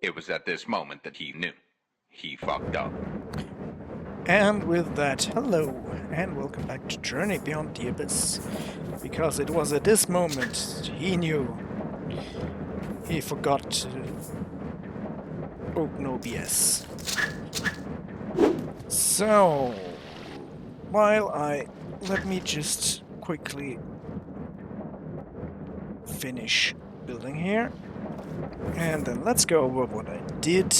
It was at this moment that he knew. He fucked up. And with that, hello, and welcome back to Journey Beyond the Abyss. Because it was at this moment he knew he forgot to open OBS. So, let me just quickly finish building here. And then let's go over what I did.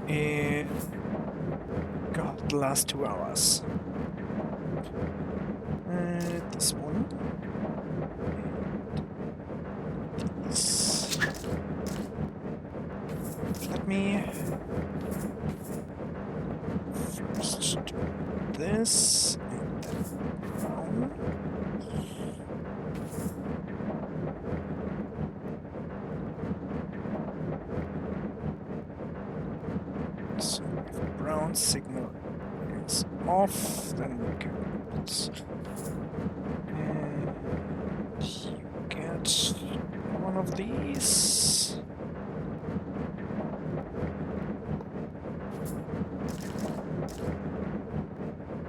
In the last 2 hours. This one. And this. Let me first do this and then brown. So if the brown signal is off, then we can put, and you get one of these.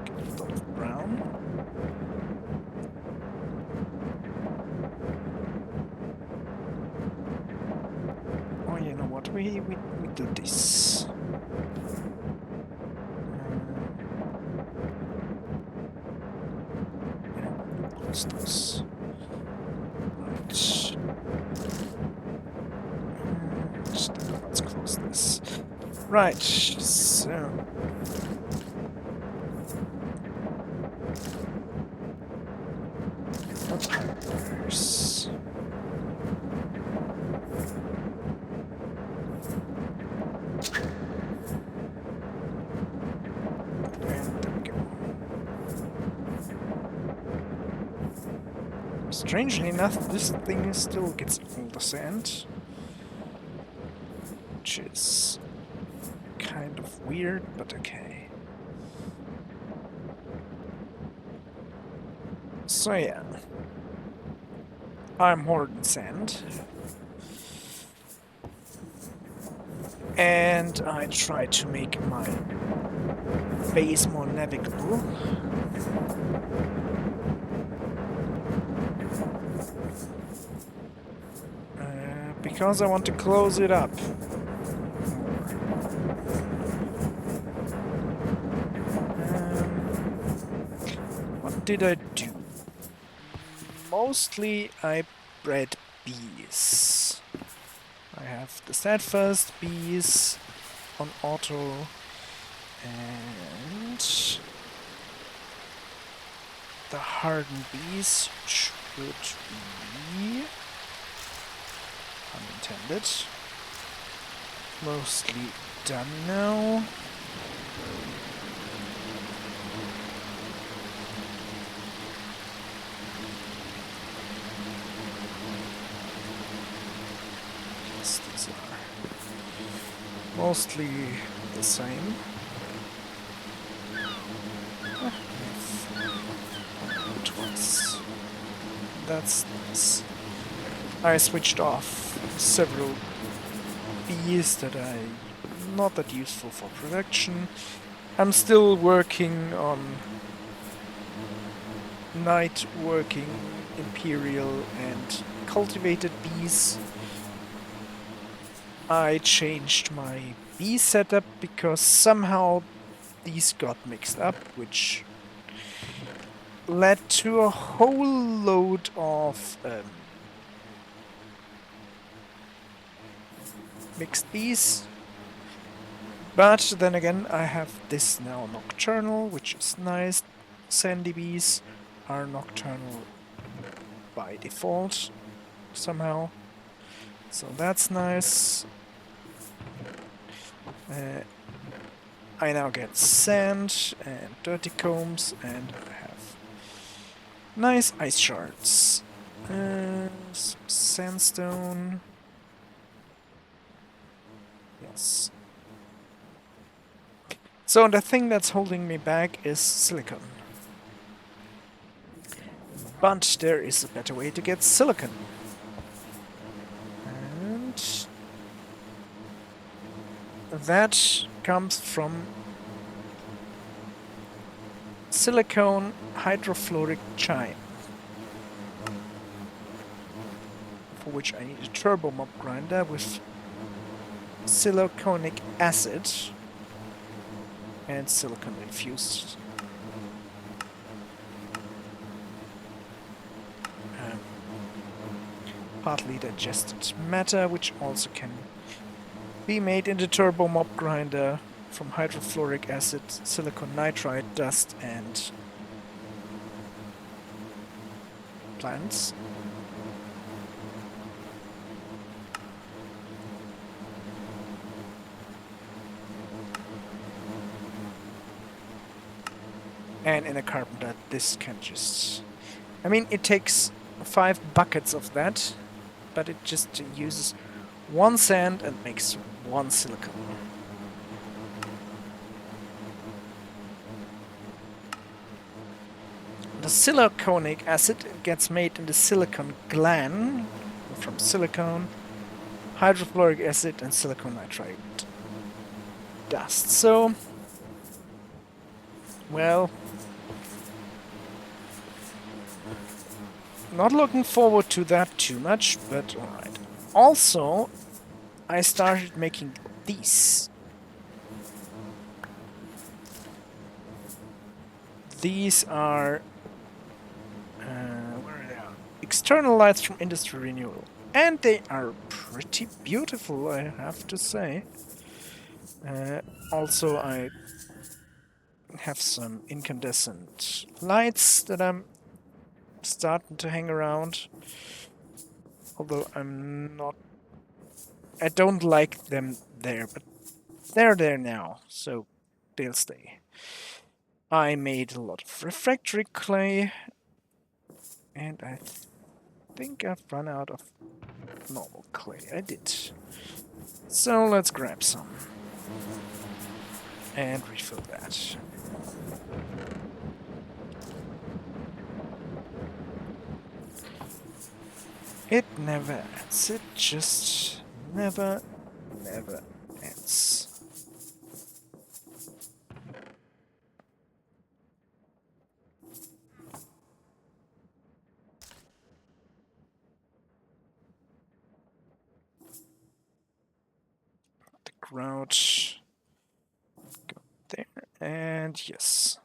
Get a lot of brown. Oh, you know what? We do this. Close this. Right. And let's close this. Right, so papyrus. And there we go. Strangely enough, this thing still gets all the sand, which is kind of weird, but okay. So yeah, I'm hoarding sand, and I try to make my base more navigable. Because I want to close it up. What did I do? Mostly I bred bees. I have the steadfast bees on auto and the hardened bees should be unintended. Mostly done now. Yes, these are mostly the same. Twice. That's nice. I switched off several bees that are not that useful for production. I'm still working on night working imperial and cultivated bees. I changed my bee setup because somehow these got mixed up, which led to a whole load of mixed bees. But then again, I have this now nocturnal, which is nice. Sandy bees are nocturnal by default, somehow. So that's nice. I now get sand and dirty combs, and I have nice ice shards. Some sandstone. Yes. So the thing that's holding me back is silicon. But there is a better way to get silicon. And that comes from silicone hydrofluoric chime, for which I need a turbo mop grinder with siliconic acid and silicon infused partly digested matter, which also can be made in the turbo mop grinder from hydrofluoric acid, silicon nitride dust, and plants. And in a carpenter, this can just... I mean, it takes 5 buckets of that, but it just uses 1 sand and makes 1 silicon. The siliconic acid gets made in the silicon gland from silicone, hydrofluoric acid, and silicon nitride dust. So, well, not looking forward to that too much, but alright. Also, I started making these. These are where are they? External lights from industry renewal. And they are pretty beautiful, I have to say. Also, I have some incandescent lights that I'm starting to hang around. Although I don't like them there, but they're there now, so they'll stay. I made a lot of refractory clay, and I think I've run out of normal clay. I did. So let's grab some and refill that. It never ends. It just never ends. The grout go there, and yes.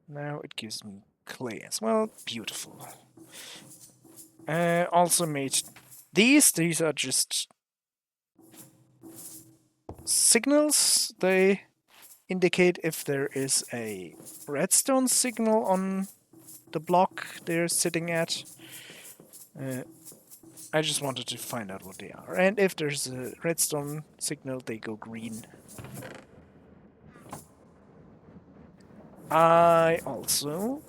Now it gives me clay as well. Beautiful. Also made these. These are just signals. They indicate if there is a redstone signal on the block they're sitting at. I just wanted to find out what they are. And if there's a redstone signal, they go green. I also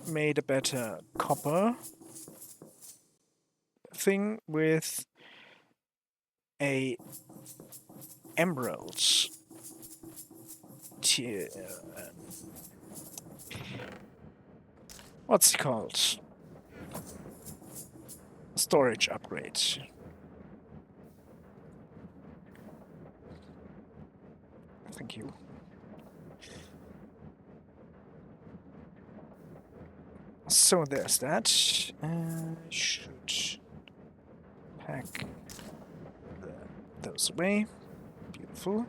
made a better copper thing with a emerald. What's it called? Storage upgrade. Thank you. So there's that. Should pack those away. Beautiful.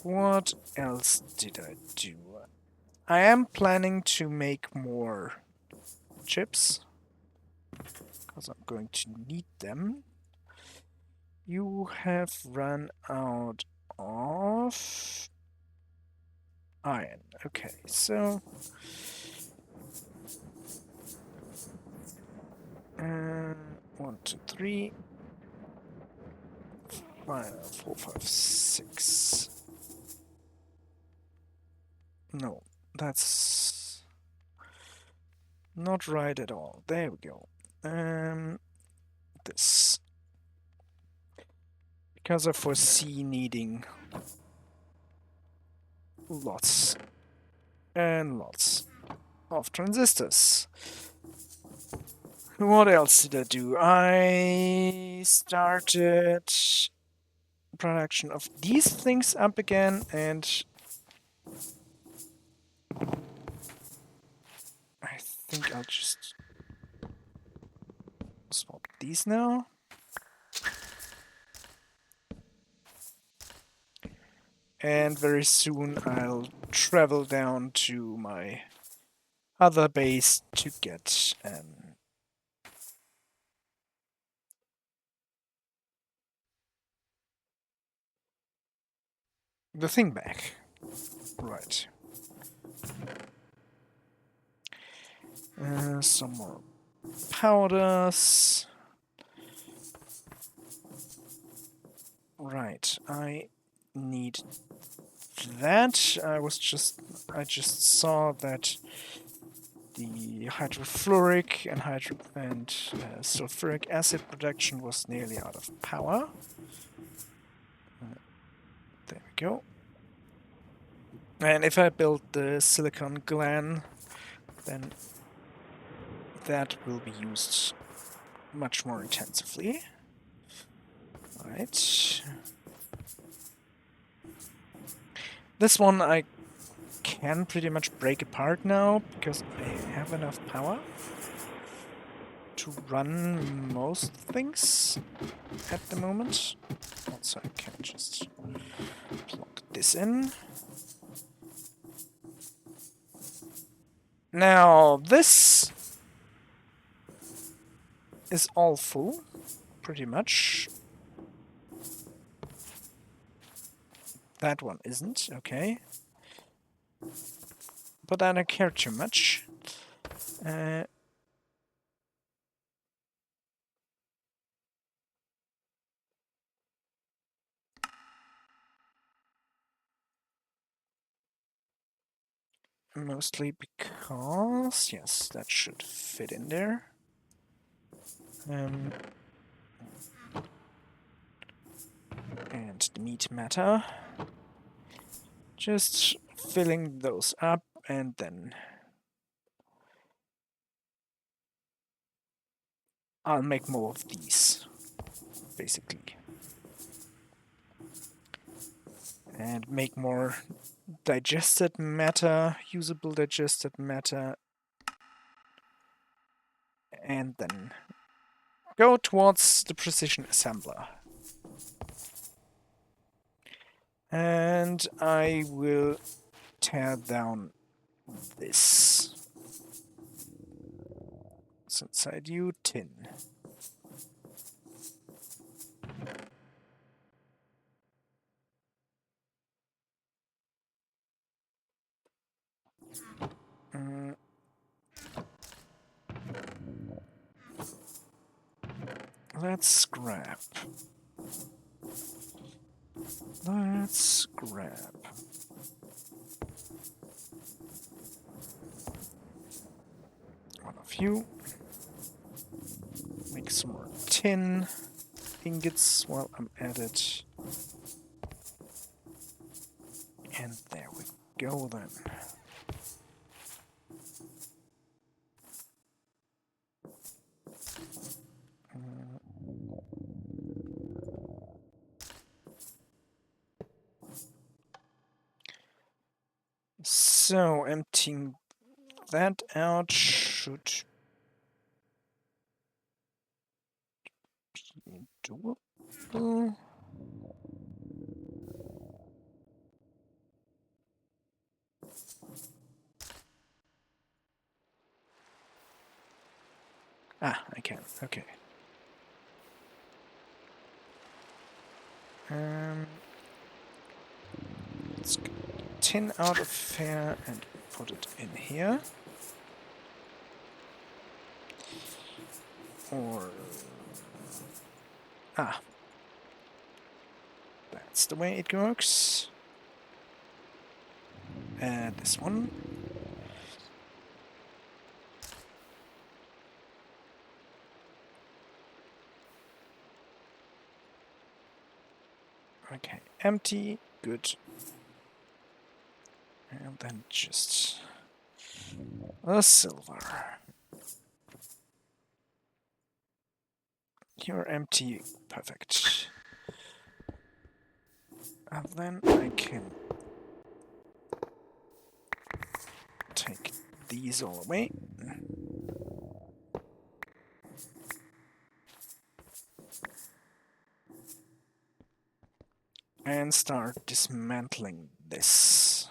What else did I do? I am planning to make more chips, because I'm going to need them. You have run out of iron. Okay, so 1, 2, 3, 5, 4, 5, 6. No, that's not right at all. There we go. This. Because I foresee needing lots and lots of transistors. What else did I do? I started production of these things up again, and I think I'll just swap these now. And very soon I'll travel down to my other base to get the thing back. Right. Some more powders. Right, I need that. I just saw that the hydrofluoric and sulfuric acid production was nearly out of power. There we go. And if I build the silicon gland, then that will be used much more intensively. Right. This one I can pretty much break apart now, because I have enough power to run most things at the moment. Also, I can just plug this in. Now, this is all full, pretty much. That one isn't, okay. But I don't care too much. Mostly because, yes, that should fit in there. And the meat matter. Just filling those up, and then I'll make more of these, basically. And make more digested matter, usable digested matter, and then go towards the precision assembler. And I will tear down this. What's inside you? Tin. Let's scrap. Let's scrap. One of you. Make some more tin ingots while I'm at it. And there we go then. So, emptying that out should be doable. Ah, I can. Okay. Let's get tin out of here and put it in here. Or... Ah. That's the way it works. And this one. Okay, empty. Good. And then just a silver. You're empty. Perfect. And then I can take these all away. And start dismantling this.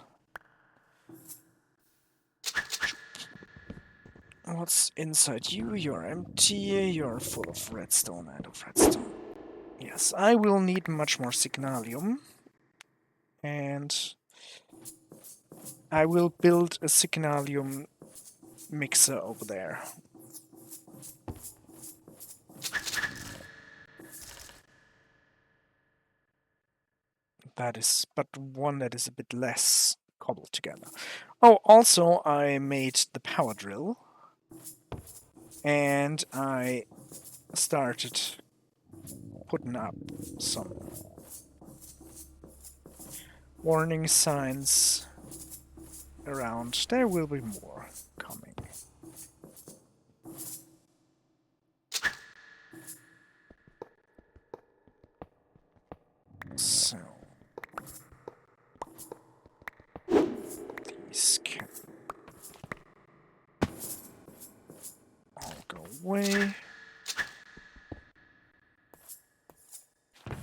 What's inside you? You're empty, you're full of redstone and of redstone. Yes, I will need much more signalium. And I will build a signalium mixer over there. That is, but one that is a bit less cobbled together. Oh, also I made the power drill. And I started putting up some warning signs around. There will be more coming. So these can all go away.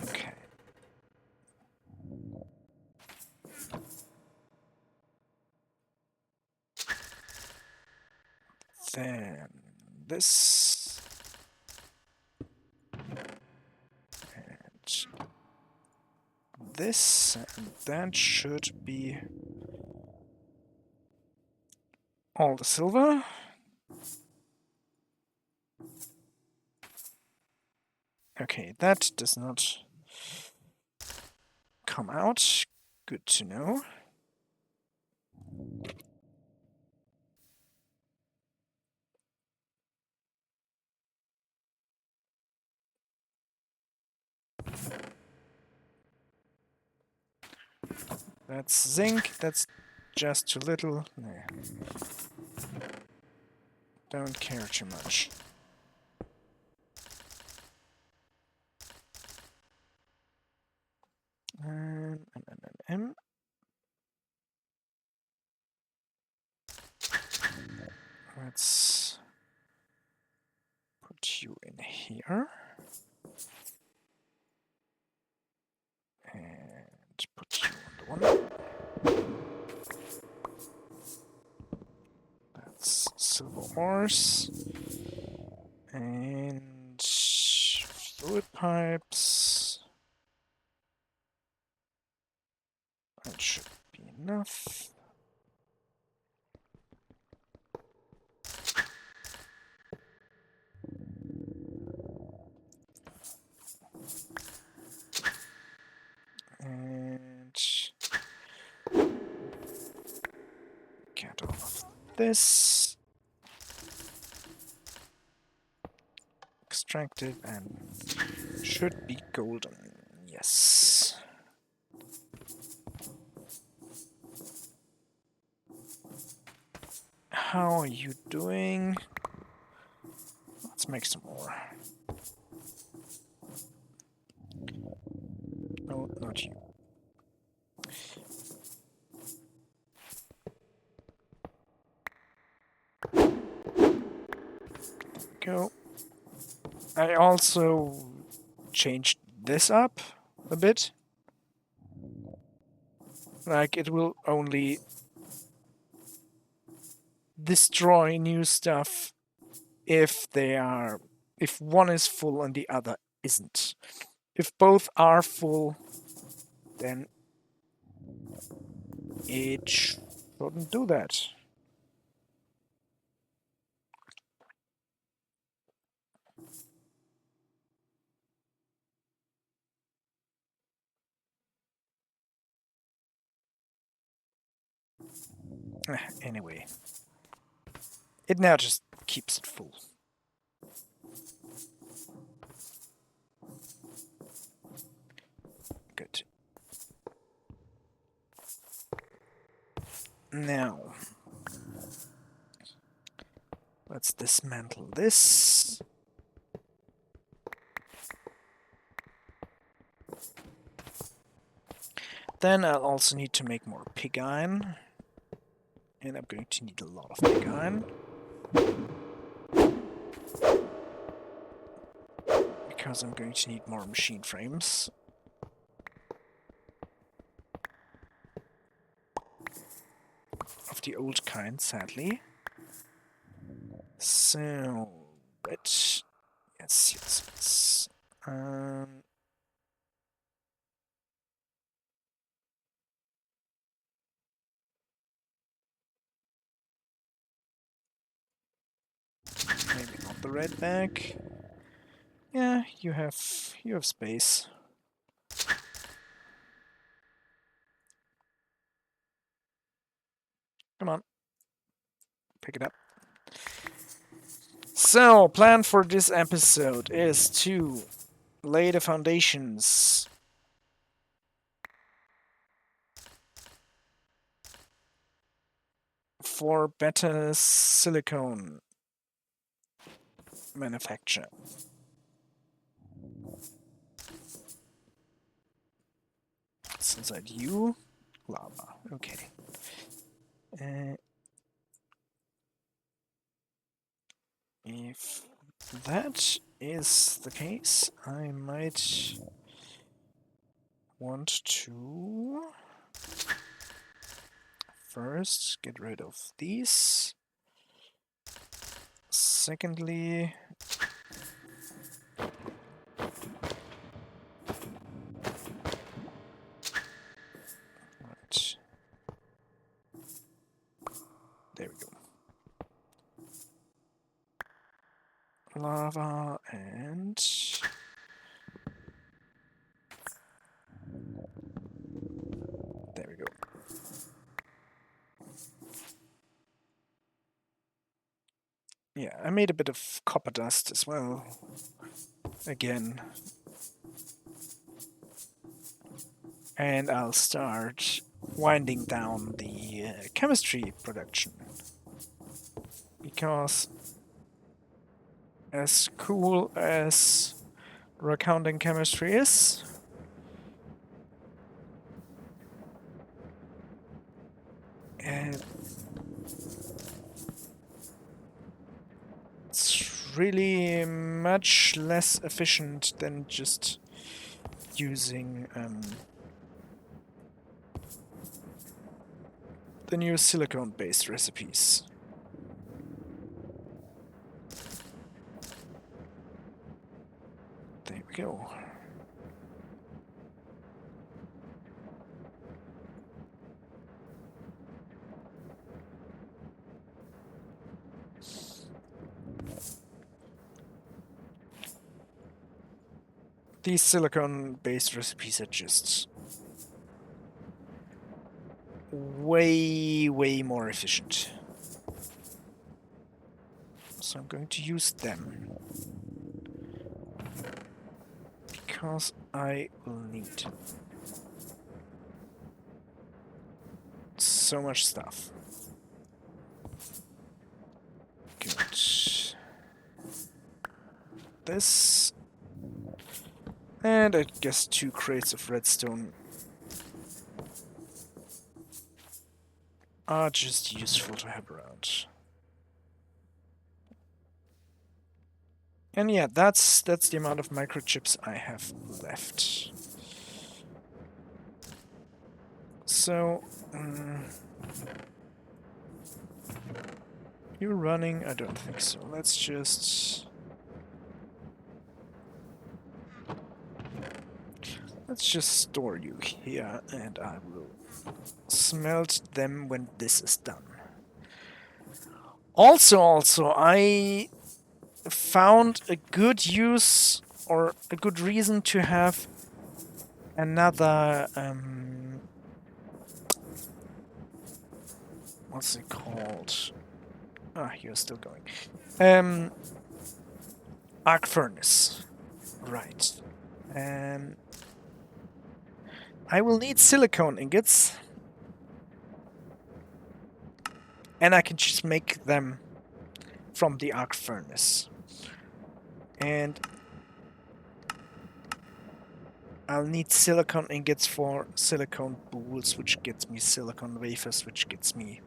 Okay. Then this. And this. And that should be all the silver. Okay, that does not come out. Good to know. That's zinc, that's just too little. Nah. Don't care too much. M. Let's put you in here. And put you on the one. That's silver ores. And fluid pipes. That should be enough. And get all of this. Extracted and should be golden. Yes. How are you doing? Let's make some more. No, not you. Go. I also changed this up a bit. Like, it will only destroy new stuff if one is full and the other isn't. If both are full, then it shouldn't do that. Anyway, it now just keeps it full. Good. Now, let's dismantle this. Then I'll also need to make more pig iron. And I'm going to need a lot of pig iron. Because I'm going to need more machine frames. Of the old kind, sadly. So, but yes. Maybe not the red bag. Yeah, you have space. Come on, pick it up. So, plan for this episode is to lay the foundations for better silicone manufacture. What's inside you? Lava. Okay. If that is the case, I might want to first get rid of these. Secondly, right, there we go. Lava and there we go. Yeah, I made a bit of copper dust as well. Again. And I'll start winding down the chemistry production. Because as cool as recounting chemistry is, and it's really much less efficient than just using the new silicone-based recipes. There we go. These silicone-based recipes are just way more efficient. So I'm going to use them. Because I will need so much stuff. Good. This. And I guess 2 crates of redstone are just useful to have around. And yeah, that's the amount of microchips I have left. So, you're running? I don't think so. Let's just store you here, and I will smelt them when this is done. Also, I found a good use or a good reason to have another what's it called? Ah, you're still going. Arc furnace. Right. I will need silicone ingots. And I can just make them from the arc furnace. And I'll need silicon ingots for silicon boules, which gets me silicon wafers, which gets me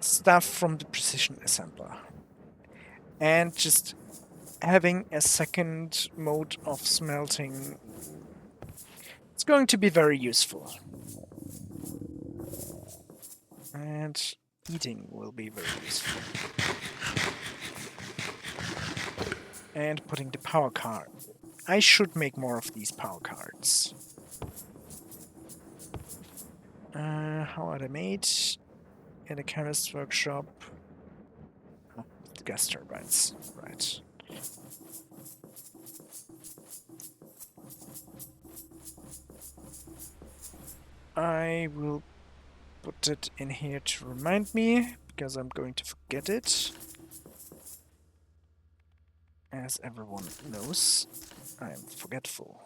stuff from the precision assembler. And just having a second mode of smelting, it's going to be very useful. And eating will be very useful. And putting the power card. I should make more of these power cards. How are they made? In a chemist's workshop. Oh, the gas turbines, right. I will put it in here to remind me, because I'm going to forget it. As everyone knows, I'm forgetful.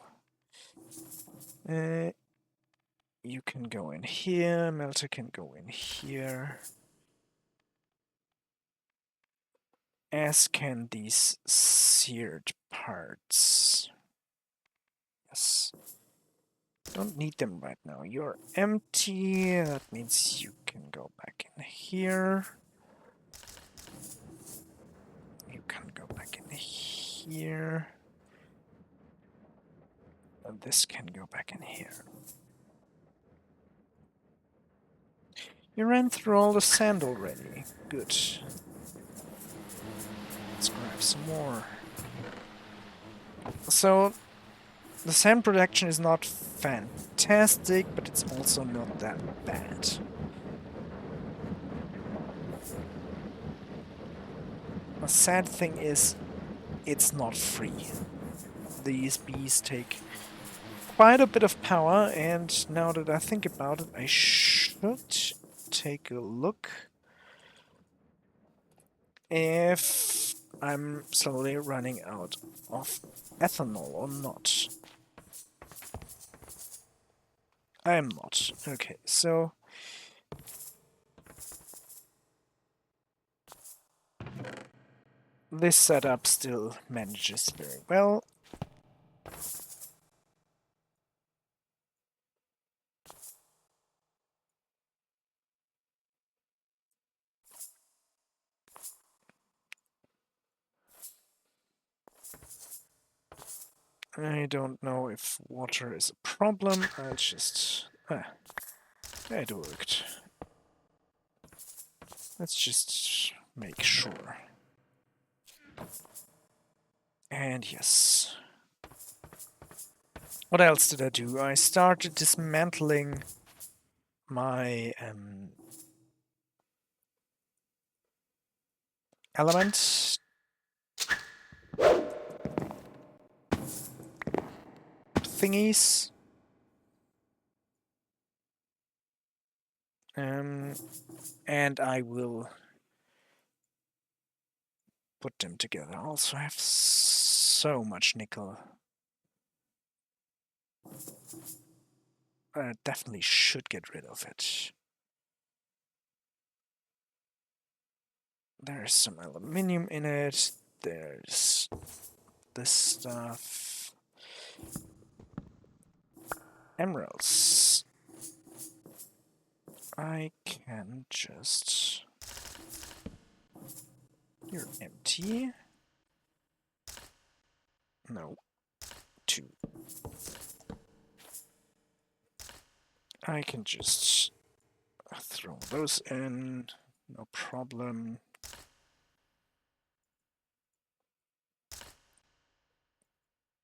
You can go in here, melter can go in here. As can these seared parts. Yes. Don't need them right now. You're empty. That means you can go back in here. You can go back in here. And this can go back in here. You ran through all the sand already. Good. Let's grab some more. So, the sand production is not fantastic, but it's also not that bad. The sad thing is, it's not free. These bees take quite a bit of power, and now that I think about it, I should take a look if I'm slowly running out of ethanol or not. I am not. Okay, so this setup still manages very well. I don't know if water is a problem. I'll just... it worked. Let's just make sure. And yes. What else did I do? I started dismantling my element thingies. And I will put them together. Also, I have so much nickel. I definitely should get rid of it. There's some aluminium in it. There's this stuff. Emeralds. I can just... You're empty. No. 2. I can just throw those in. No problem.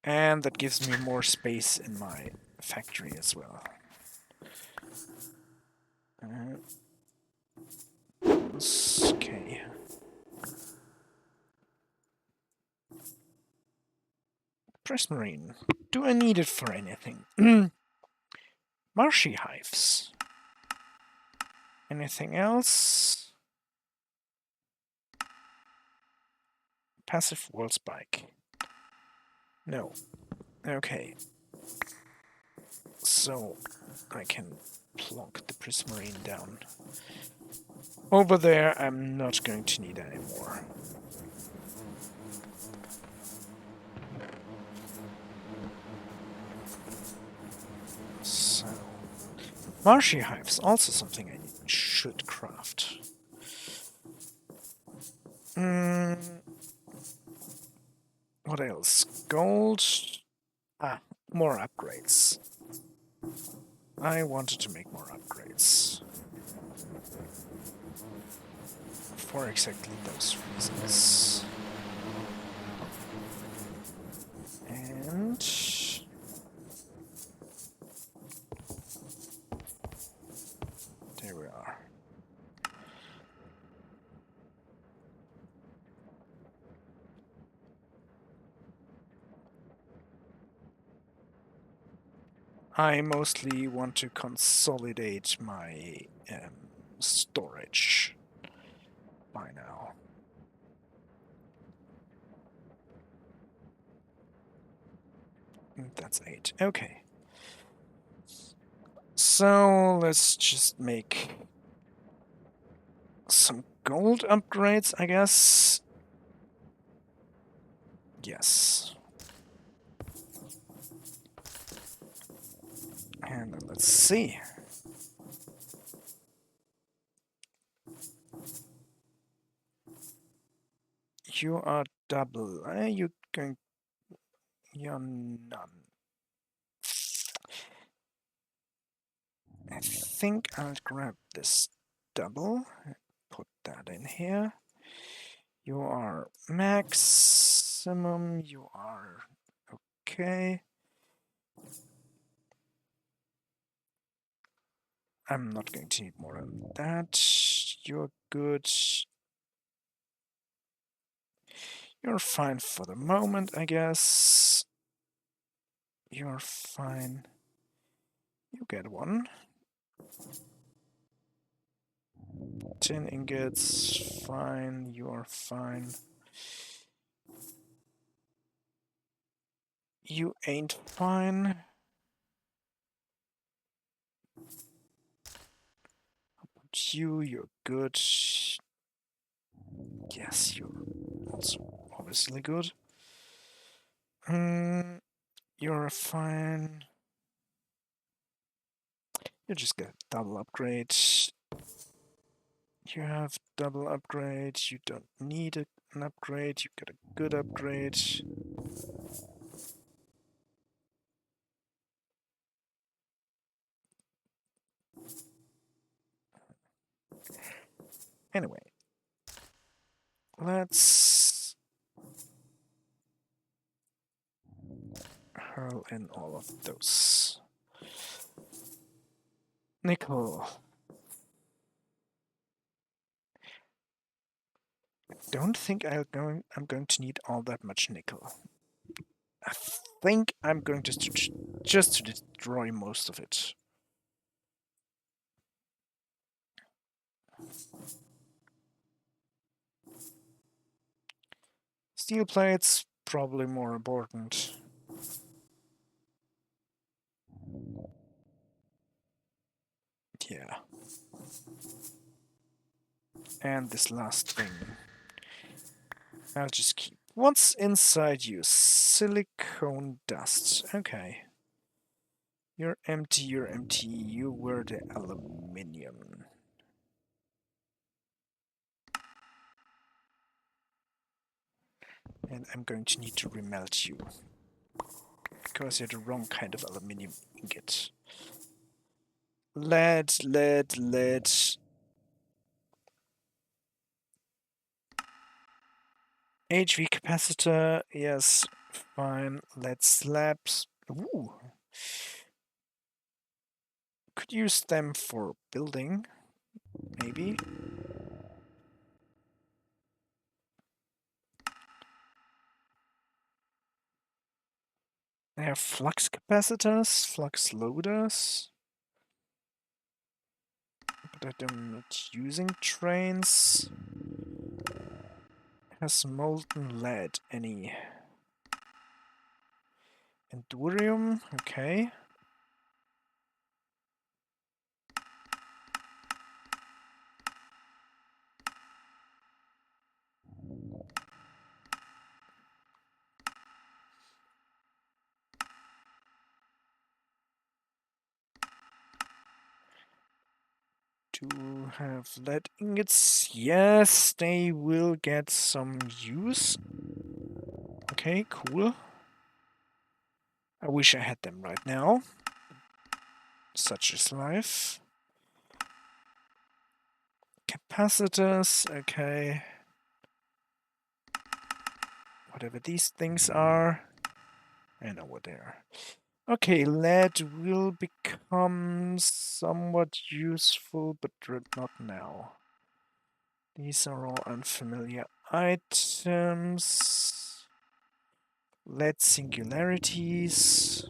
And that gives me more space in my factory as well. Okay. Prismarine. Do I need it for anything? Marshy hives. Anything else? Passive wall spike. No. Okay. So I can plonk the prismarine down. Over there, I'm not going to need any more. So, marshy hives, also something I should craft. What else? Gold. Ah, more upgrades. I wanted to make more upgrades. For exactly those reasons. And there we are. I mostly want to consolidate my storage by now. That's 8. Okay. So let's just make some gold upgrades, I guess. Yes. And then let's see. You are double. You're going. You're none. I think I'll grab this double. Put that in here. You are maximum. You are okay. I'm not going to need more than that. You're good. You're fine for the moment, I guess. You're fine. You get one. 10 ingots. Fine. You're fine. You ain't fine. You're good. Yes, you're also obviously good. You're fine. You just get double upgrade. You have double upgrade. You don't need an upgrade. You get a good upgrade. Anyway, let's hurl in all of those. Nickel. I don't think I'm going to need all that much nickel. I think I'm going to just to destroy most of it. Steel plates, probably more important. Yeah. And this last thing, I'll just keep. What's inside you? Silicone dust. Okay. You're empty, you're empty. You were the aluminium. And I'm going to need to remelt you. Because you're the wrong kind of aluminium ingot. Lead, lead, lead. HV capacitor, yes, fine. Lead slabs. Ooh. Could use them for building, maybe. I have flux capacitors, flux loaders. But I'm not using trains. Has molten lead any? Endurium, okay. do have lead ingots. Yes, they will get some use. Okay, cool. I wish I had them right now. Such is life. Capacitors, okay. Whatever these things are. I know what they are. Okay, lead will become somewhat useful, but not now. These are all unfamiliar items. Lead singularities.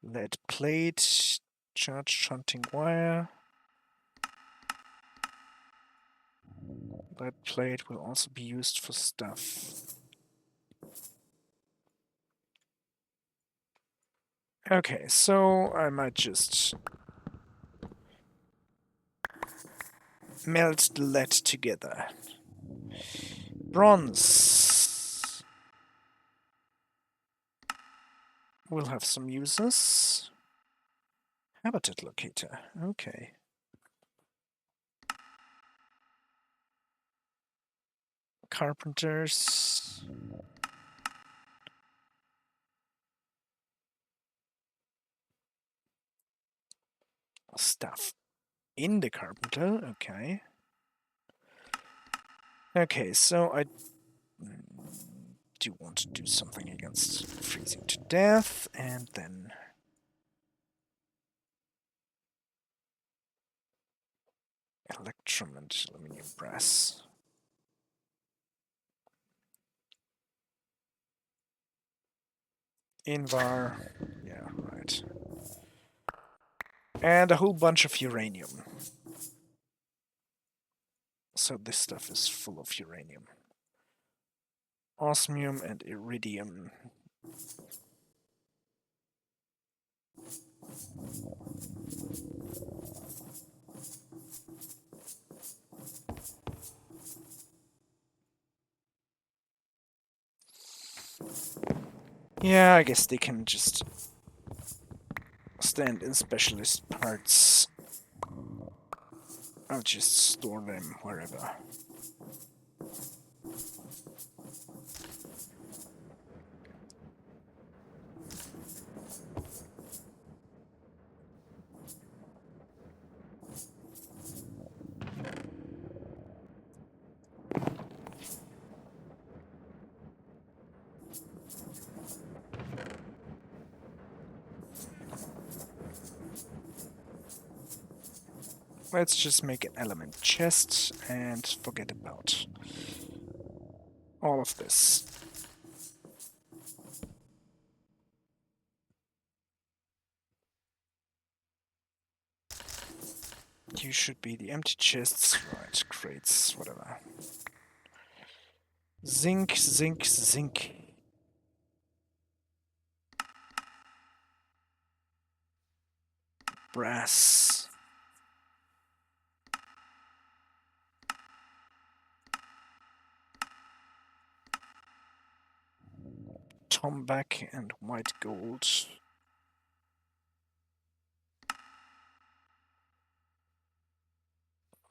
Lead plate. Charge shunting wire. Lead plate will also be used for stuff. Okay, so I might just melt the lead together. Bronze will have some uses. Habitat locator, okay. Carpenters. Stuff in the carpenter, okay. Okay, so I do want to do something against freezing to death, and then electrum and aluminium brass. Invar, yeah, right. And a whole bunch of uranium. So this stuff is full of uranium. Osmium and iridium. Yeah, I guess they can just stand in specialist parts. I'll just store them wherever. Let's just make an element chest and forget about all of this. You should be the empty chests, right, crates, whatever. Zinc, zinc, zinc. Brass. Tombac and white gold.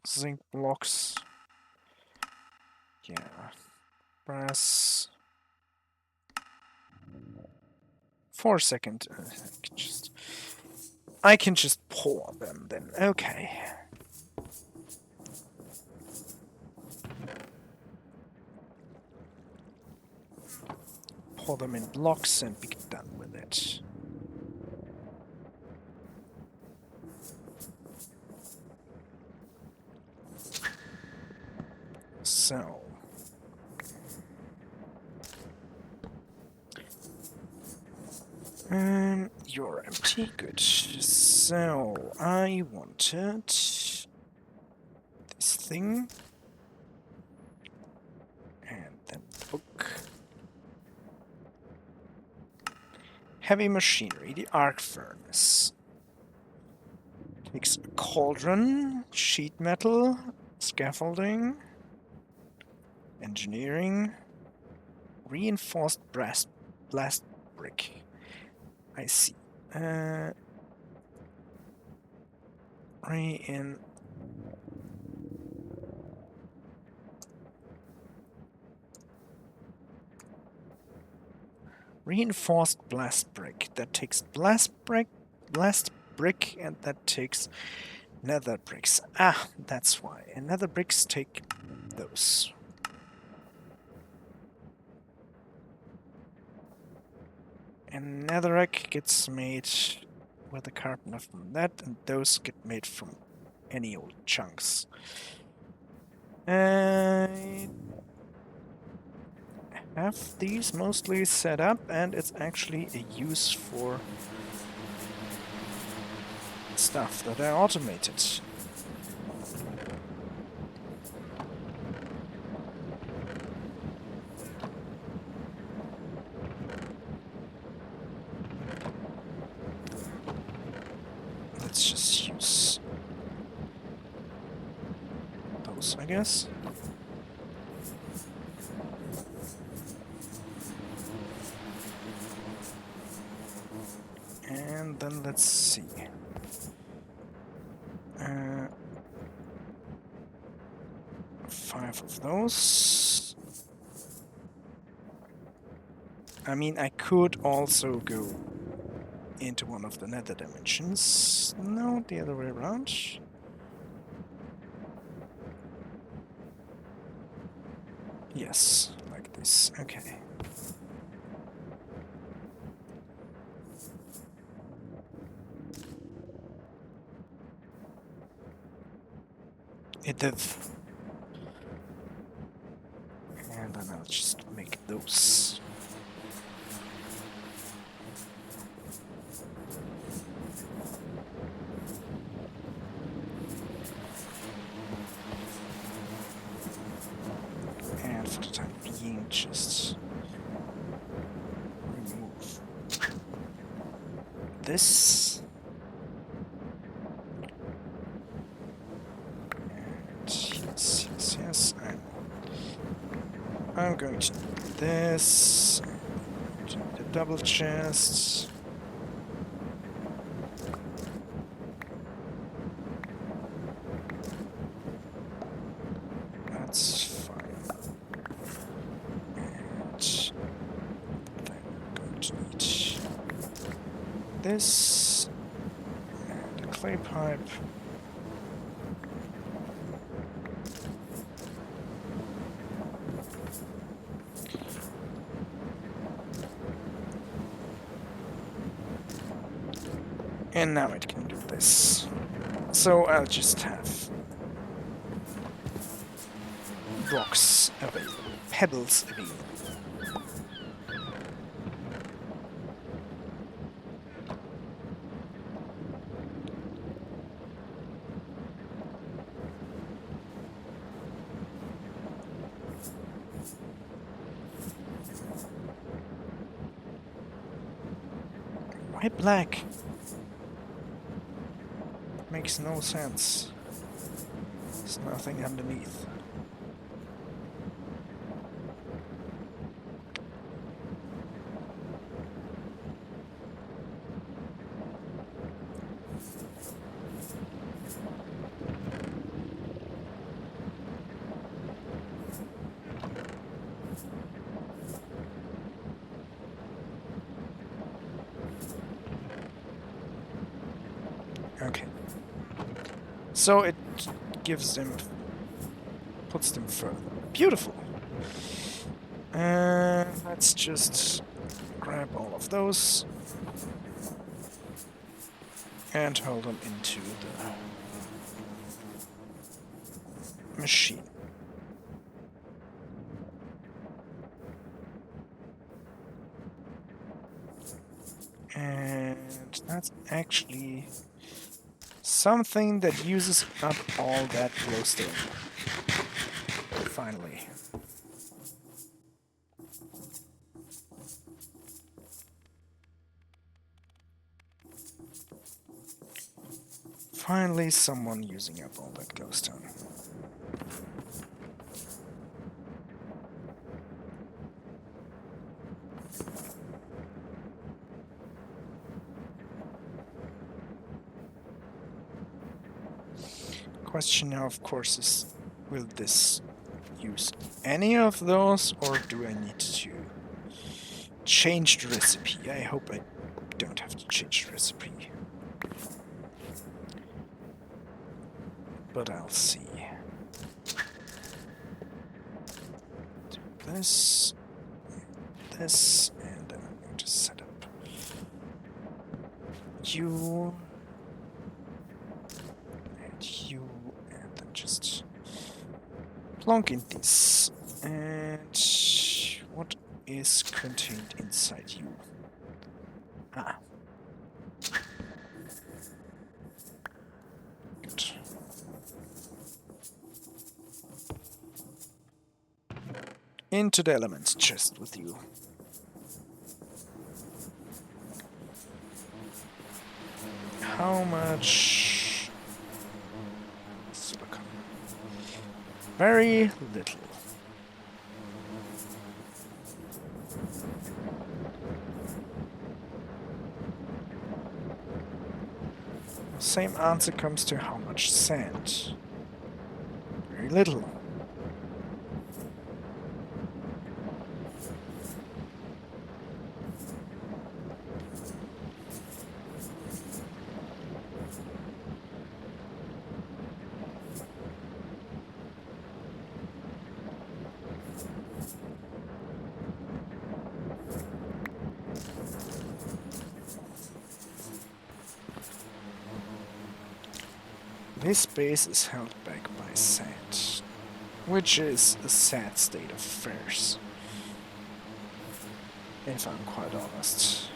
Zinc blocks. Yeah. Brass. For a second. I can just pour them then. Okay. Pour them in blocks and be done with it. So. You're empty, good. So, I wanted this thing. And then book. Heavy machinery, the arc furnace. Takes a cauldron, sheet metal, scaffolding, engineering, reinforced blast brick. I see. Reinforced blast brick. That takes blast brick, and that takes nether bricks. Ah, that's why. And nether bricks take those. And netherrack gets made with the carbon from that, and those get made from any old chunks. I have these mostly set up, and it's actually a use for stuff that I automated. Let's just use those, I guess. And then let's see. 5 of those. I mean, I could also go into one of the nether dimensions. No, the other way around. Yes, like this. Okay. It did. And then I'll just make those. And for the time being, just remove this. And yes. I'm going to do this. To the double chest. That's fine. And then I'm going to need this and a clay pipe. And now it can do this. So I'll just have rocks available, pebbles available. Why black? Makes no sense. There's nothing underneath. Okay. So it gives them, puts them further. Beautiful. Let's just grab all of those and hold them into the machine. And that's actually something that uses up all that glowstone. Finally. Finally, someone using up all that glowstone. question now, of course, is will this use any of those, or do I need to change the recipe? I hope I don't have to change the recipe. But I'll see. Do this, and then I'm going to set up you, and then just plonk in this. And what is contained inside you? Ah. Good. Into the elements chest with you. How much silicon? Very little. Same answer comes to how much sand. Very little. This base is held back by sand, which is a sad state of affairs, if I'm quite honest.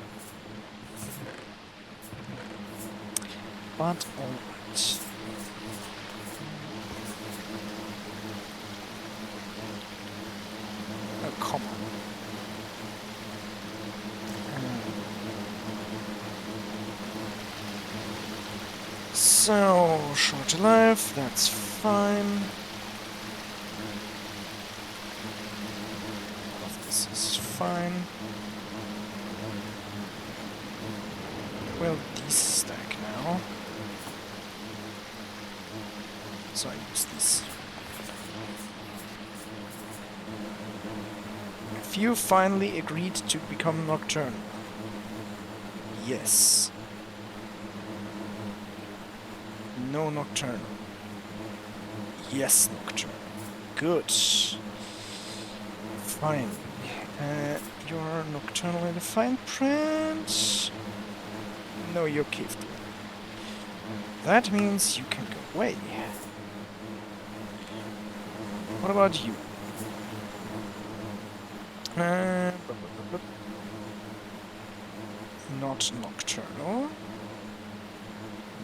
But alright. Oh, come on. So, short life, that's fine. All of this is fine. Well, these stack now. So I use these. Have you finally agreed to become nocturnal? Yes. No nocturnal. Yes, nocturnal. Good. Fine. You're nocturnal in the fine print. No, you're caved in. That means you can go away. What about you? Not nocturnal.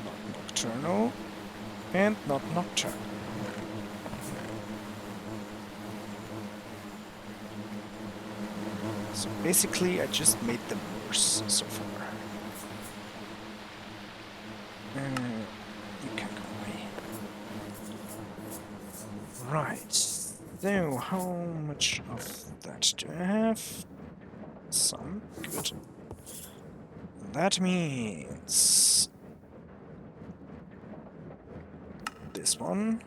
Not nocturnal. And not nocturnal. So basically, I just made them worse so far. You can go away. Right. So, how much of that do I have? Some. Good. That means this one.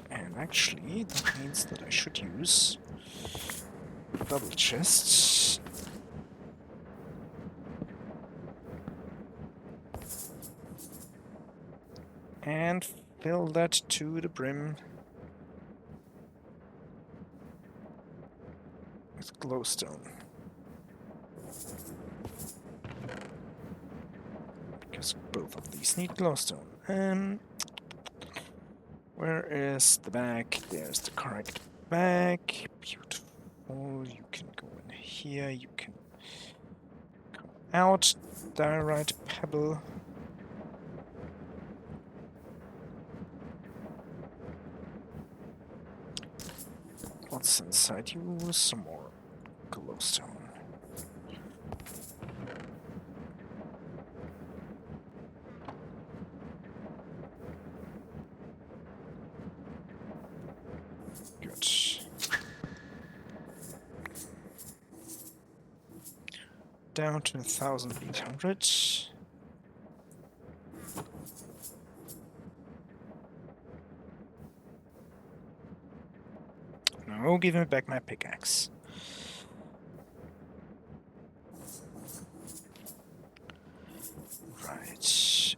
And actually, that means that I should use double chests. And fill that to the brim with glowstone. Because both of these need glowstone. Where is the bag? There's the correct bag. Beautiful. You can go in here. You can come out. Diorite pebble. What's inside you? Some more glowstone. down to 1,800. No, give me back my pickaxe. Right.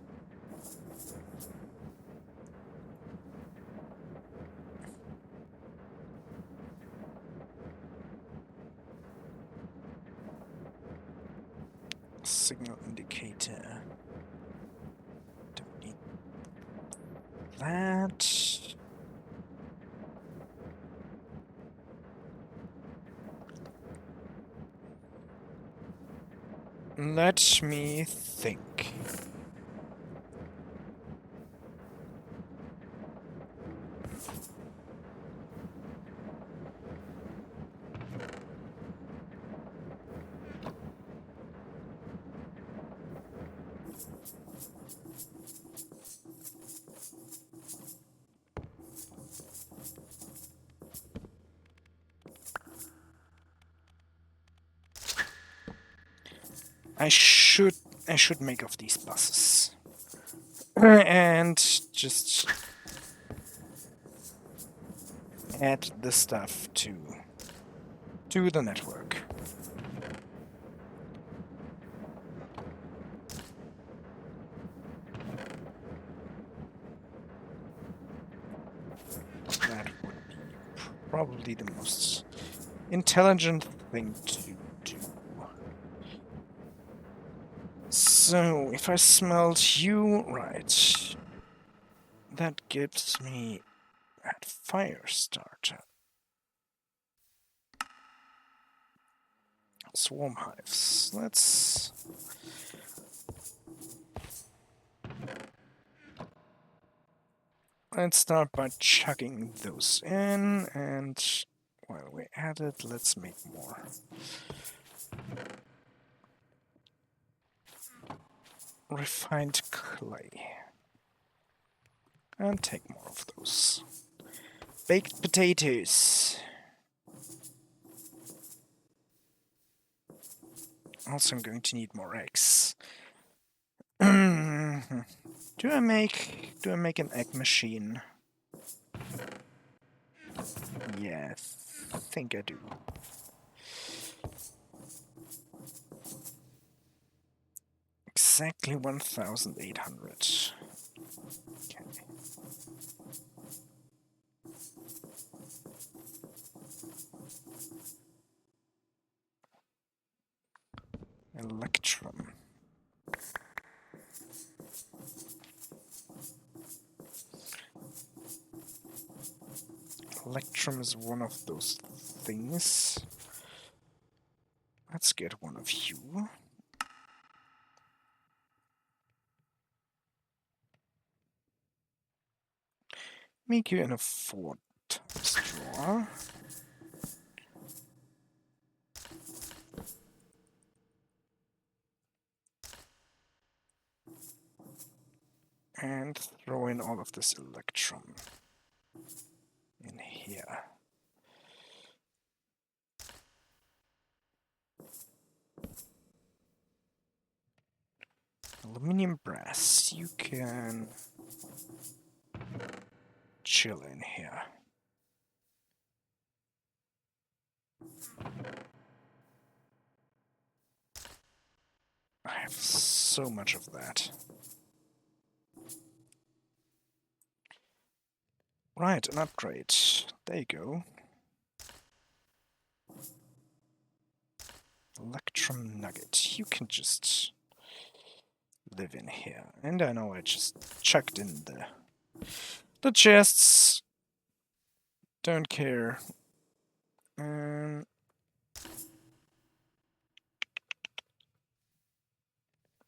Signal indicator. Don't need that. Let me think. I should make of these buses. And just add the stuff to the network. That would be probably the most intelligent thing to do. So, if I smelt you right, that gives me that fire starter. Swarm hives. Let's start by chucking those in, and while we're at it, let's make more. Refined clay. And take more of those. Baked potatoes. Also, I'm going to need more eggs. Do I make an egg machine? Yes, I think I do. Exactly 1,800. Okay. Electrum. Electrum is one of those things. Let's get one of you. Make you in a 4 straw. And throw in all of this electrum in here. Aluminium brass, you can chill in here. I have so much of that. Right, an upgrade. There you go. Electrum nugget. You can just live in here. And I know I just chucked in the chests. Don't care.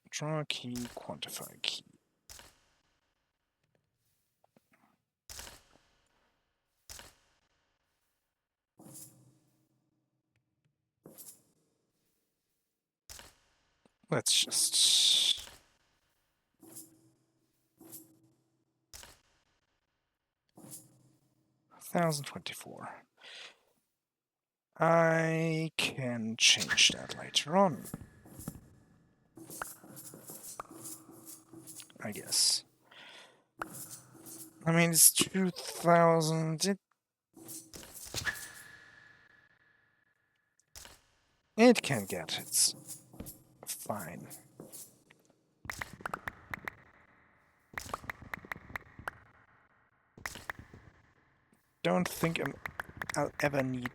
Draw key, quantify key. Let's just... 1,024. I can change that later on. I guess. I mean, it's 2,000. It can get. It's fine. Don't think I'll ever need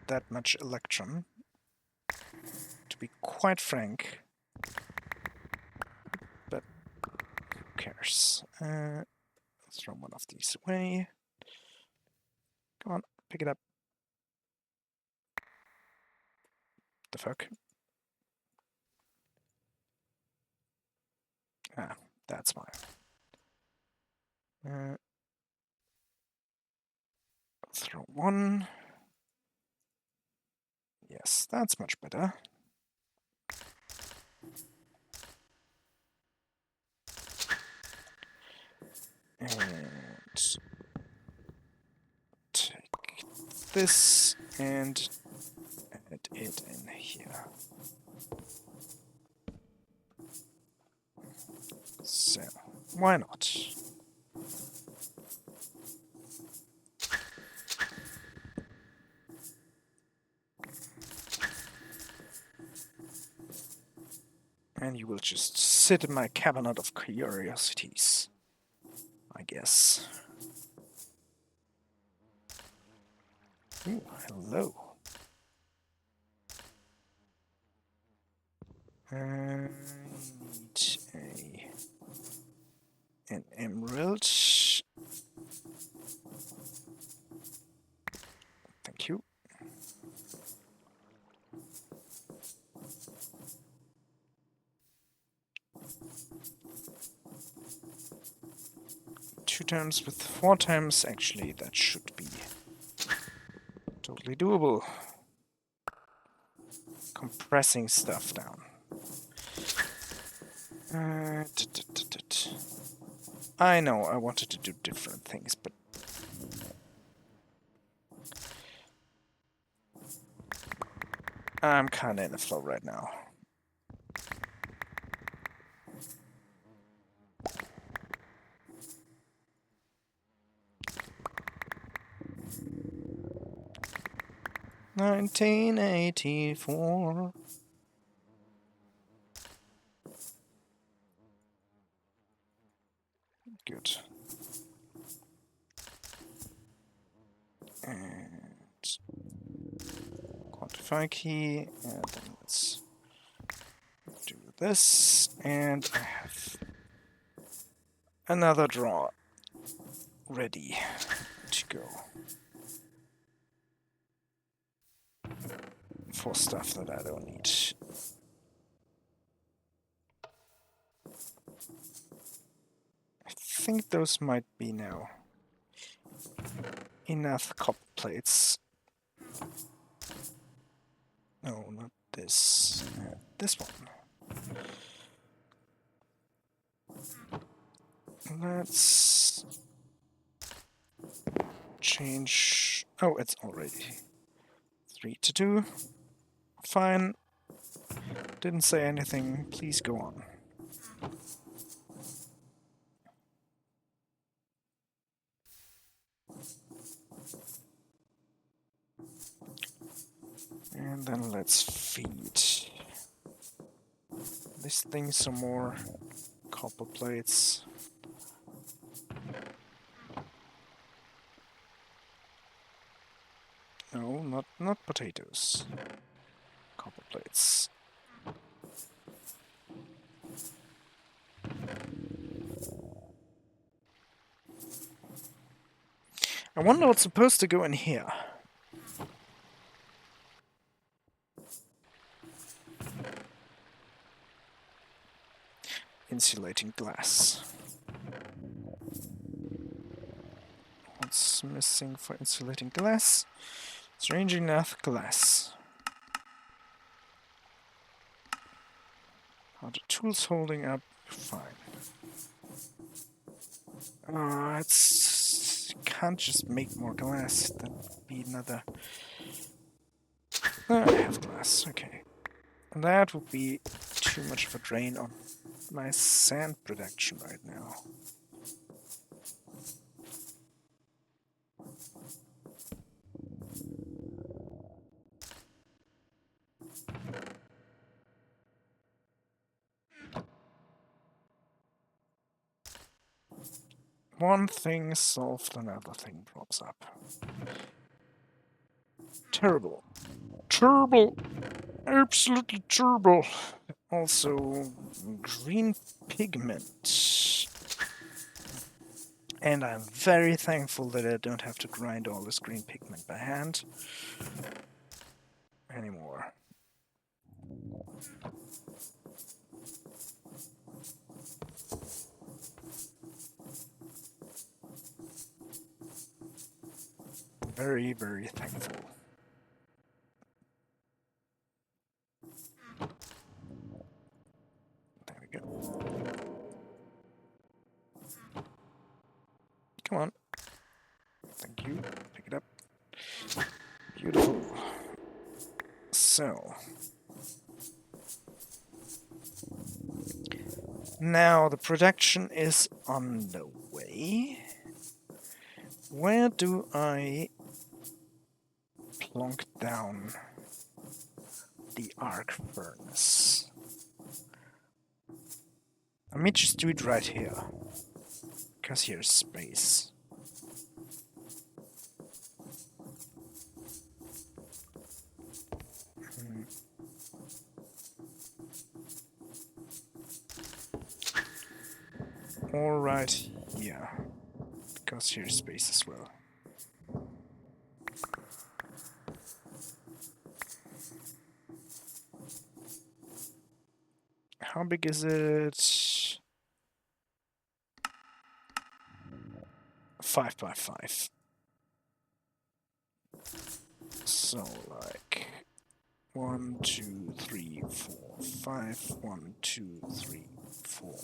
that much electron. To be quite frank. But who cares? Throw one of these away. Come on, pick it up. The fuck? Ah, that's fine. Throw one. Yes, that's much better. And take this and add it in here. So, why not? And you will just sit in my cabinet of curiosities, I guess. Ooh, hello. I need an emerald. Thank you. Two times with 4 times, actually, that should be totally doable. Compressing stuff down. I know I wanted to do different things, but I'm kinda in a flow right now. $1984. Good. And quantify key, and then let's do this, and I have another draw ready to go for stuff that I don't need. I think those might be now enough copper plates. No, not this. This one. Let's change. Oh, it's already 3 to 2. Fine. Didn't say anything. Please go on. And then let's feed this thing some more copper plates. No, not potatoes. Copper plates. I wonder what's supposed to go in here. Insulating glass. What's missing for insulating glass? Strange enough, glass. Are the tools holding up? Fine. Can't just make more glass. That would be another. I have glass. Okay. And that would be too much of a drain on nice sand production right now. One thing is solved, another thing pops up. Terrible. Terrible! Absolutely terrible! Also, green pigment. And I'm very thankful that I don't have to grind all this green pigment by hand anymore. Very, very thankful. There we go. Come on. Thank you. Pick it up. Beautiful. So. Now the production is on the way. Where do I plonk down the arc furnace? I may just do it right here, because here's space. Or right here, because here's space as well. How big is it? 5 by 5. So like 1, 2, 3, 4, 5. 1, 2, 3, 4.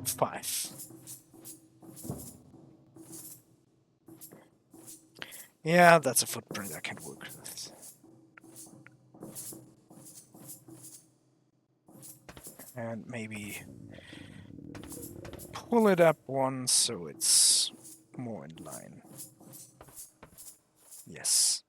5. Yeah, that's a footprint I can work with. And maybe pull it up one so it's more in line. Yes.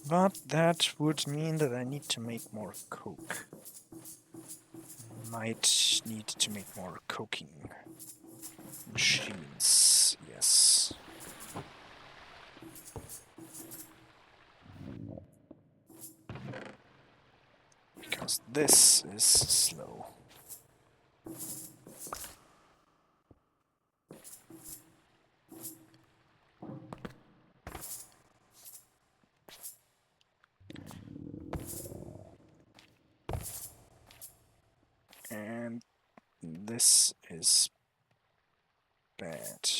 But that would mean that I need to make more coke. Might need to make more coking machines, yes. Because this is slow. And this is bad.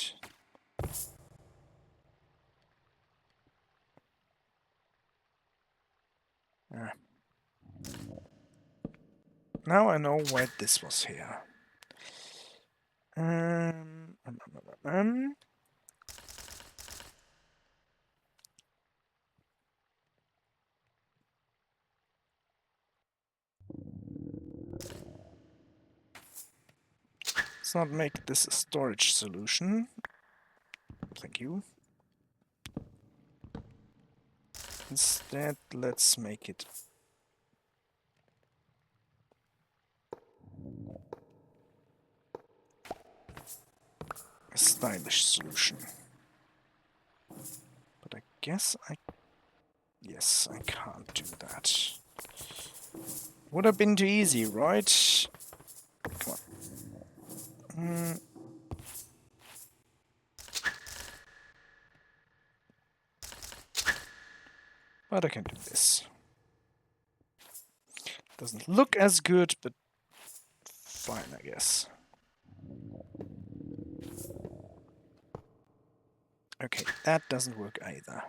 Now I know why this was here. Let's not make this a storage solution. Thank you. Instead, let's make it a stylish solution. But I guess yes, I can't do that. Would have been too easy, right? Come on. But I can do this. Doesn't look as good, but fine, I guess. Okay, that doesn't work either.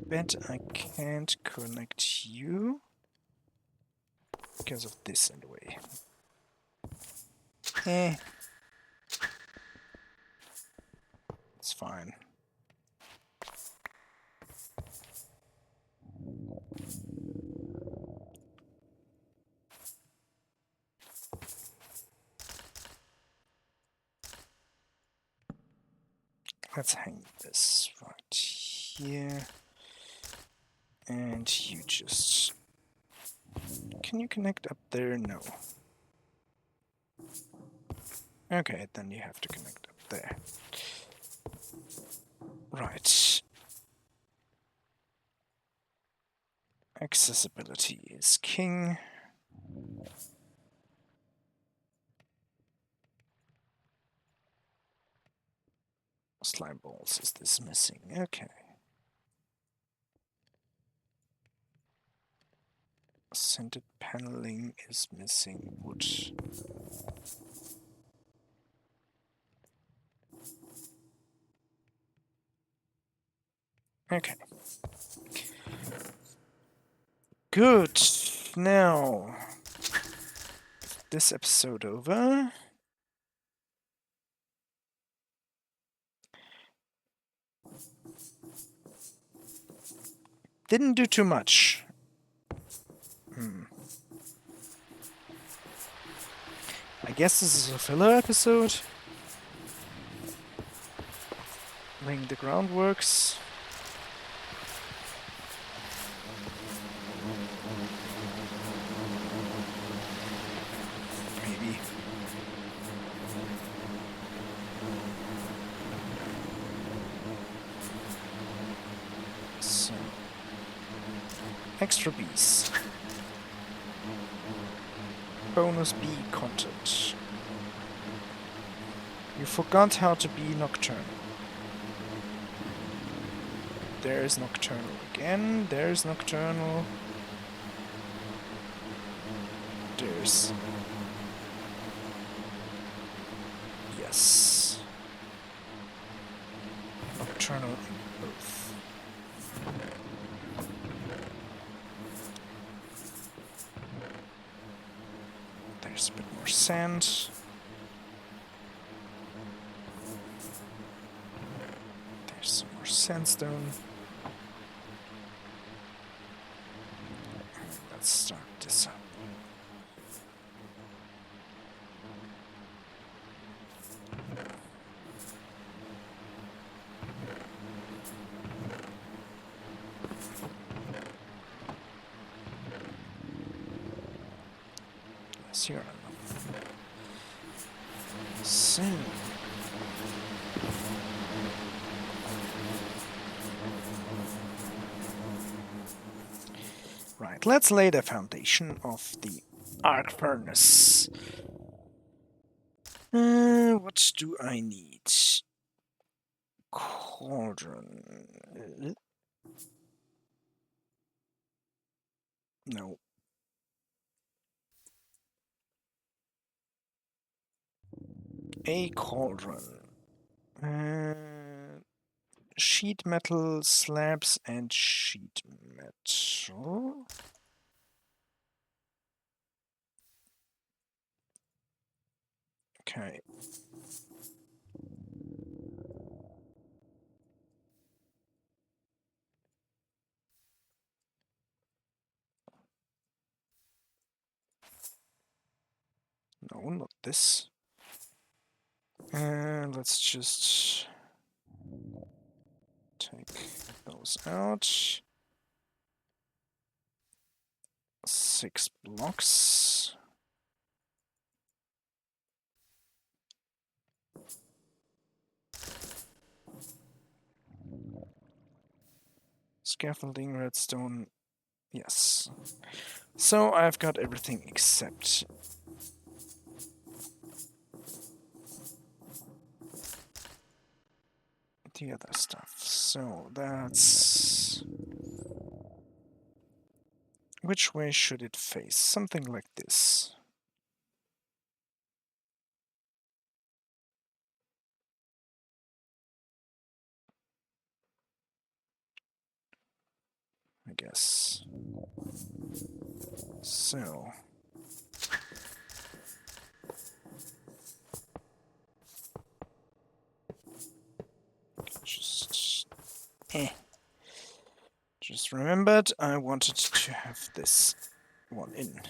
bet I can't connect you because of this in the way. It's fine. Let's hang this right here. And you just... Can you connect up there? No. Okay, then you have to connect up there. Right. Accessibility is king. Slime balls, is this missing? Okay. Scented paneling is missing wood. Okay. Good. Now, this episode over. Didn't do too much. I guess this is a filler episode. Laying the groundworks. Maybe. So, extra bees. Bonus bee content. You forgot how to be nocturnal. There's nocturnal again. There's nocturnal. There's... Yes. Nocturnal in both. There's a bit more sand. There's some more sandstone. Let's start this up. Yes, here. So. Right, let's lay the foundation of the arc furnace. What do I need? Cauldron. No. A cauldron. Sheet metal slabs and sheet metal. Okay. No, not this. Let's just take those out. 6 blocks. Scaffolding, redstone. Yes. So I've got everything except the other stuff. So that's... Which way should it face? Something like this. yes. So. Just remembered I wanted to have this one in.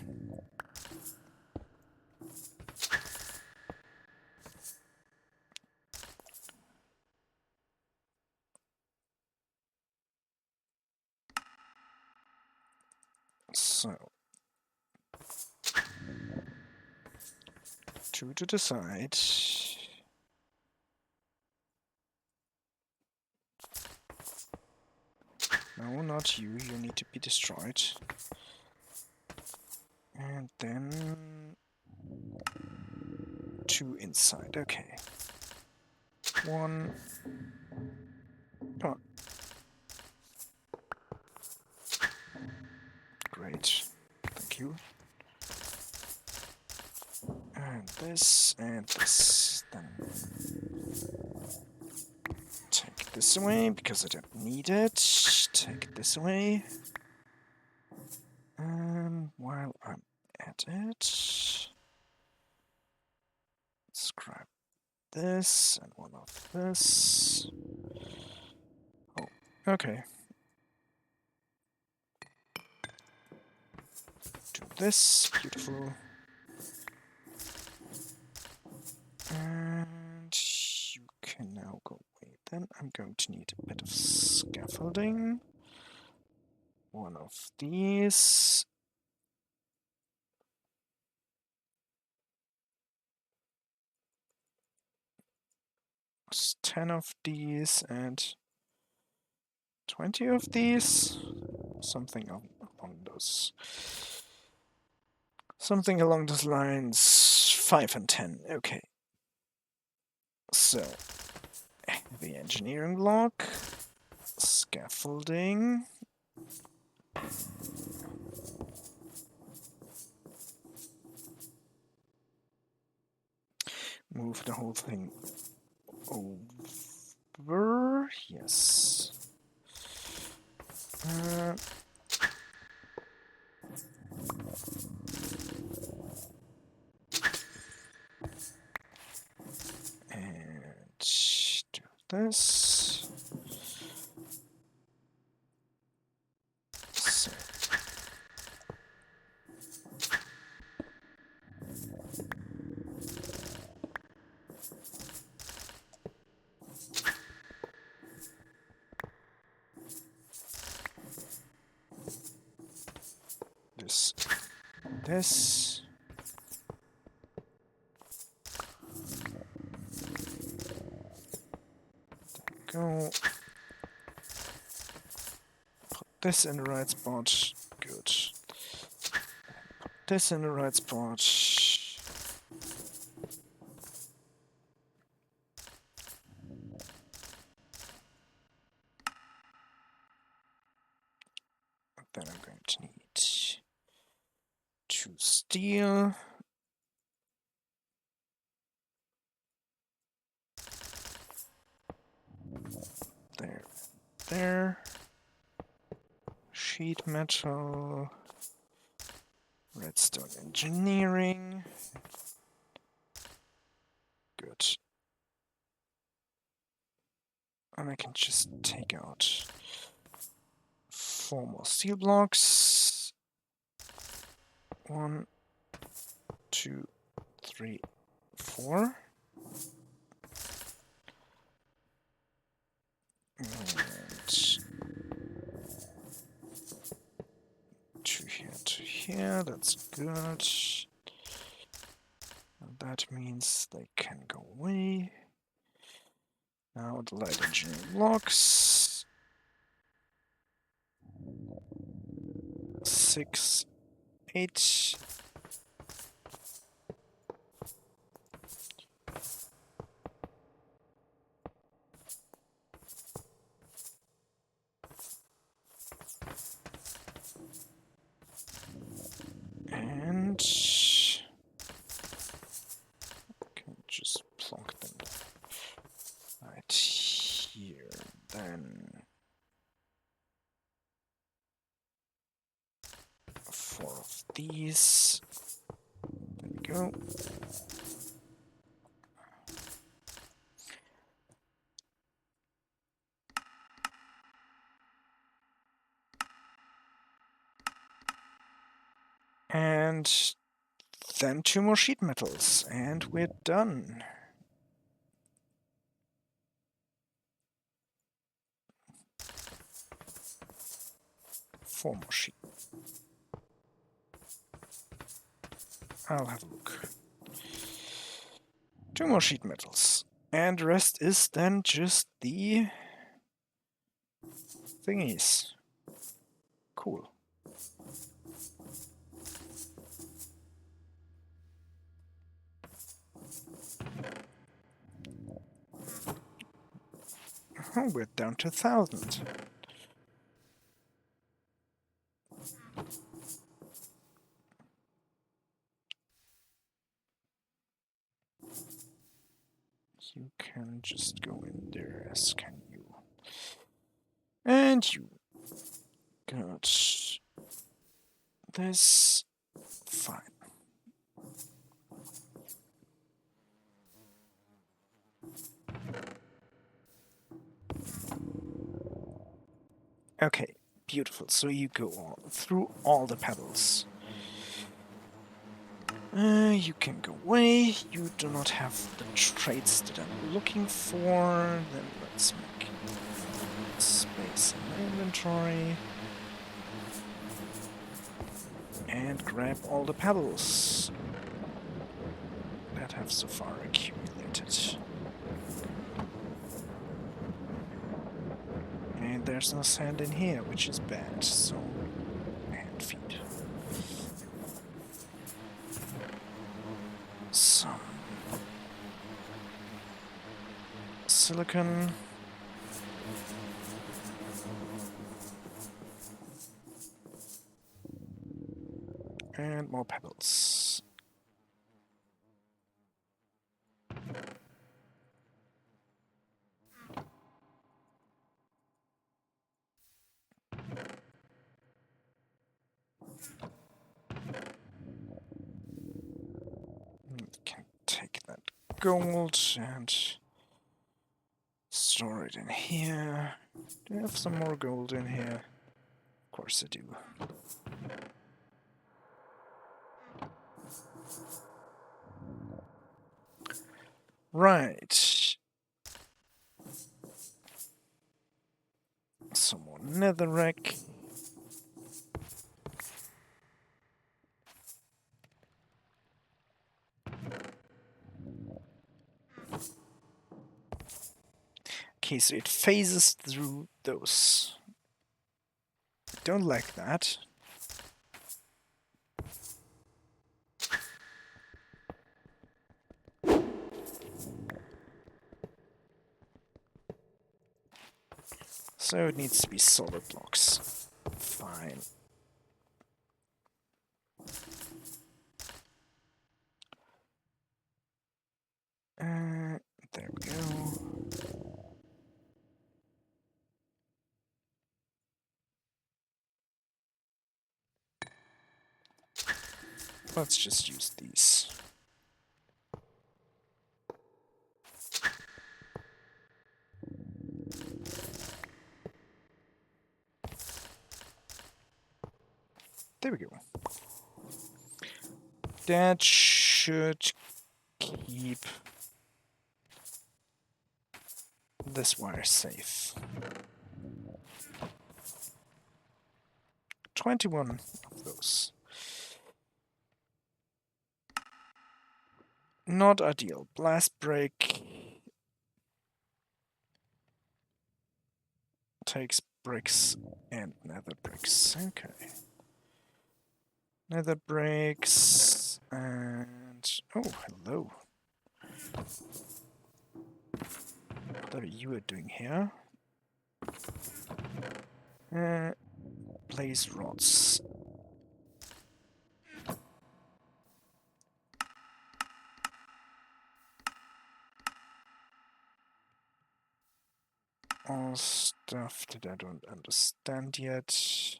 So, two to the side. No, not you. You need to be destroyed. And then two inside. Okay. One. Come on. Great. Thank you. And this, and this. Then take this away, because I don't need it. Take this away. While I'm at it, let's grab this and one of this. Oh, okay. Do this. Beautiful. And you can now go away. Then I'm going to need a bit of scaffolding. One of these. 10 of these and 20 of these. Something along those. Something along those lines. 5 and 10. Okay. So, the engineering block. Scaffolding. Move the whole thing over. Yes. And do this. So. This. Go. Put this in the right spot. Good. Put this in the right spot. Then I'm going to need 2 steel. There. Sheet metal. Redstone engineering. Good. And I can just take out 4 more steel blocks. 1, 2, 3, 4. And 2 here, 2 here. That's good. And that means they can go away. Now the light engineering blocks. 6, 8. And can just plonk them right here. Then 4 of these. There we go. And then 2 more sheet metals, and we're done. Four more sheet. I'll have a look. 2 more sheet metals. And the rest is then just the thingies. Cool. Oh, we're down to 1,000. You can just go in there, as can you. And you got this. Fine. Okay, beautiful. So you go on through all the pebbles. You can go away. You do not have the traits that I'm looking for. Then let's make space in my inventory. And grab all the pebbles that have so far accumulated. And there's no sand in here, which is bad, so hand feed. Some silicon. And more pebbles. Can take that gold and store it in here. Do I have some more gold in here? Of course I do. Right. Some more netherrack. Okay, so it phases through those. Don't like that. So it needs to be solid blocks. Fine. There we go. Let's just use these. There we go. That should keep this wire safe. 21 of those. Not ideal. Blast break takes bricks and nether bricks. Okay. Nether bricks and... oh, hello. What are you doing here? Blaze rods. All stuff that I don't understand yet.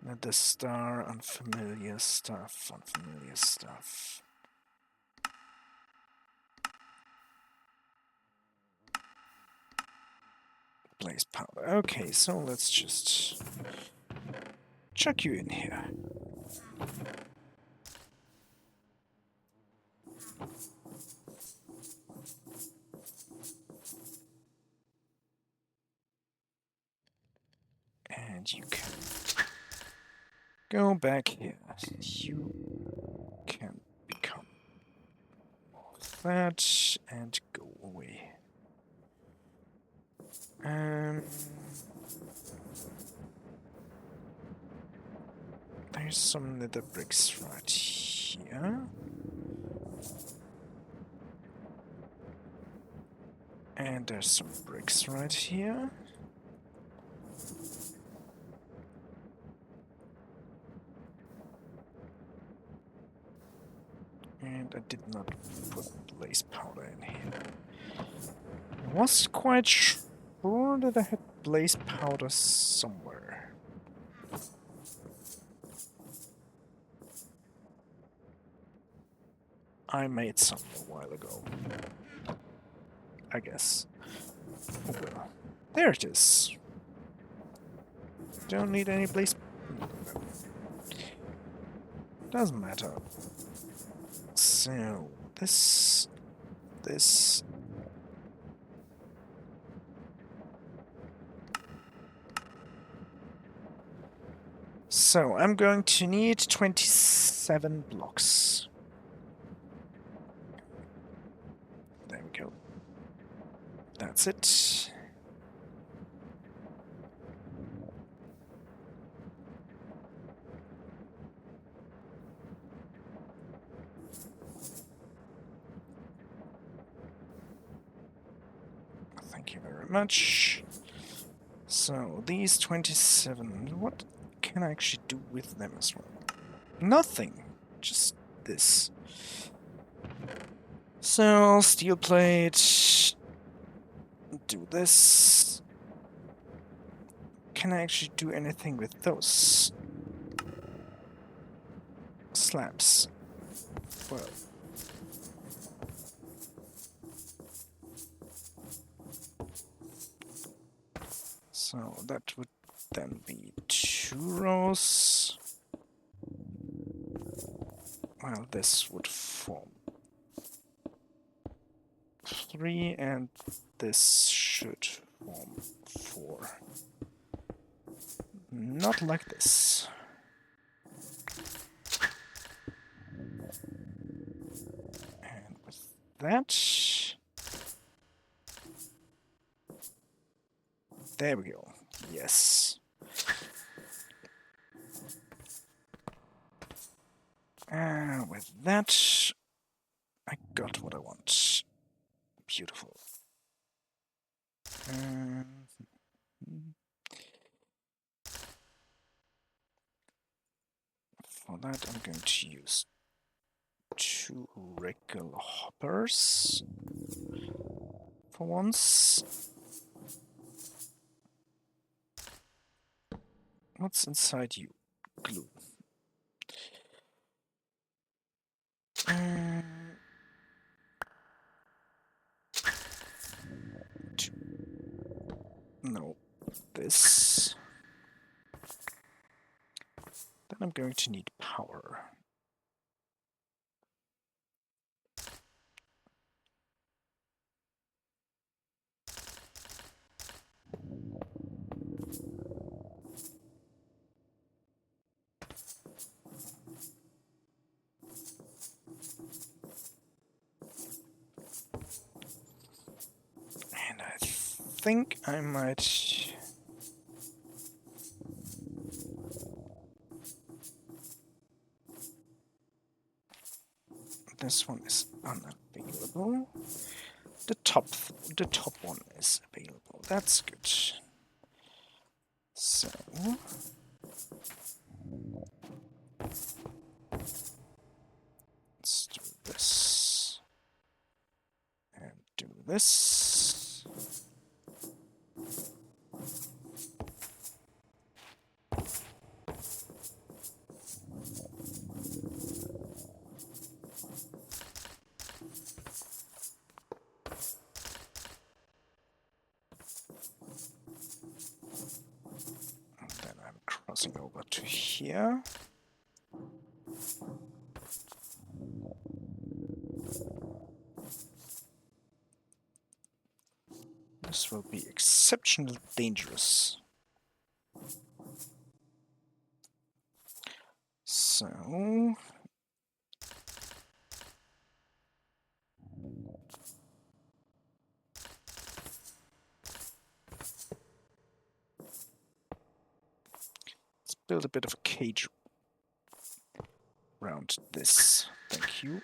At the star, unfamiliar stuff, unfamiliar stuff. Blaze powder. Okay, so let's just chuck you in here. And you can go back here. You can become more of that and go away. There's some nether bricks right here. And there's some bricks right here. And I did not put blaze powder in here. I was quite sure that I had blaze powder somewhere. I made some a while ago. I guess. Oh well. There it is. Don't need any blaze. Doesn't matter. So this. So I'm going to need 27 blocks. There we go. That's it. Thank you very much. So these 27, what can I actually do with them as well? Nothing. Just this. So steel plate. Do this. Can I actually do anything with those slabs? Well, so that would then be 2 rows. Well, this would form 3, and this should form 4. Not like this. And with that... There we go. Yes. With that, I got what I want. Beautiful. For that, I'm going to use 2 regular hoppers for once. What's inside you? Glue. No, this. Then I'm going to need power. And I think I might... This one is unavailable. The top one is available. That's good. So let's do this and do this. crossing over to here. This will be exceptionally dangerous. So... let's build a bit of a cage around this. Thank you.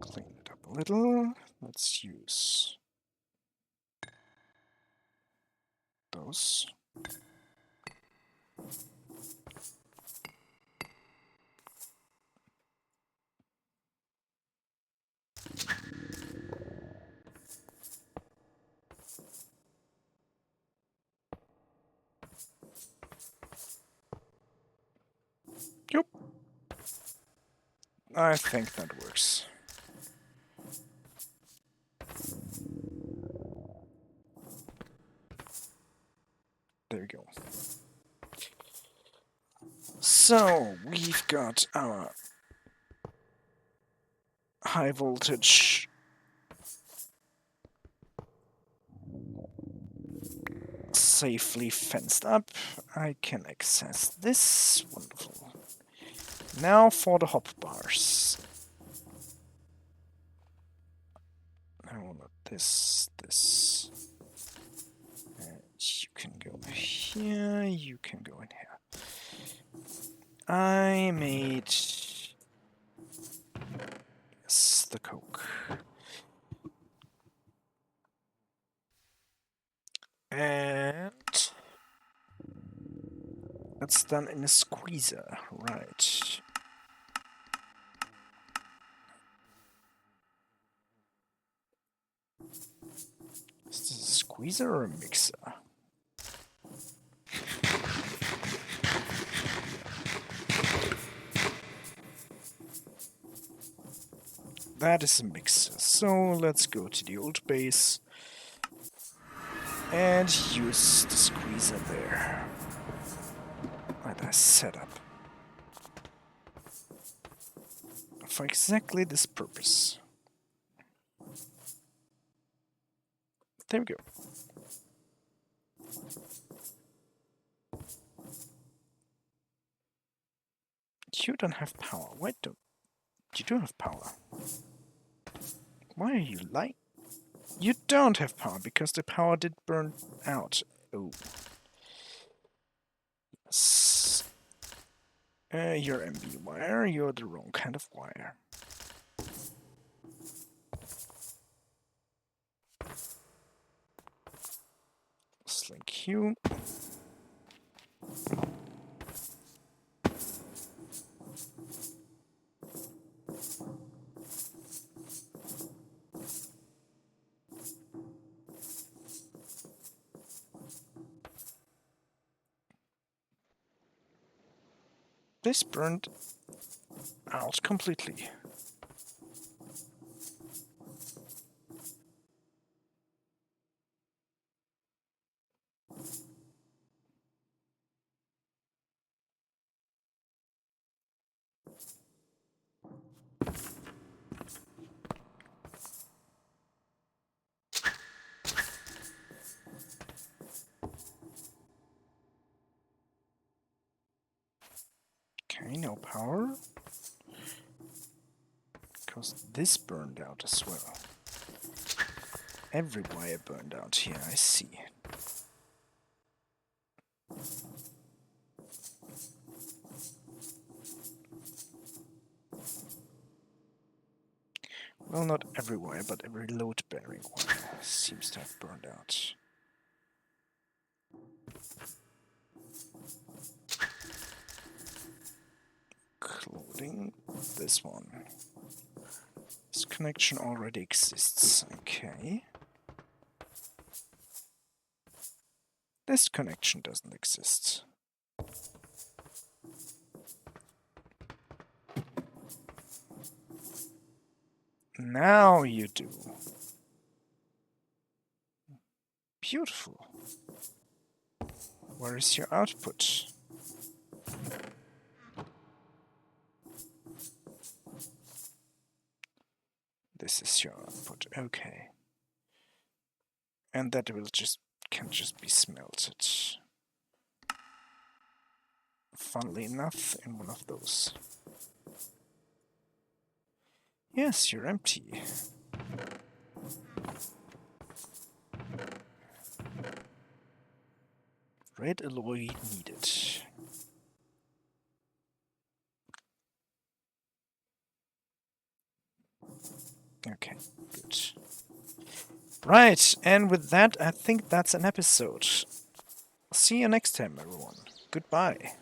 Clean it up a little. Let's use those. Yep. I think that works. There we go. So, we've got our high voltage safely fenced up. I can access this. Wonderful. Now for the hop bars. I want this. And you can go here, you can go in here. I made... yes, the coke. And... that's done in a squeezer, right. Is this a squeezer or a mixer? That is a mixer, so let's go to the old base and use the squeezer there. That I set up for exactly this purpose. There we go. You don't have power. Why don't you do have power? Why are you lying? You don't have power because the power did burn out. Oh. Yes. You're MB wire. You're the wrong kind of wire. Slink you. This burned out completely. Okay, no power. Because this burned out as well. Every wire burned out here, I see. Well, not every wire, but every load-bearing wire seems to have burned out. Including this one. This connection already exists. Okay. This connection doesn't exist. Now you do. Beautiful. Where is your output? This is your output. Okay. And that will can just be smelted. Funnily enough, in one of those. Yes, you're empty. Red alloy needed. Okay, good. Right, and with that, I think that's an episode. See you next time, everyone. Goodbye.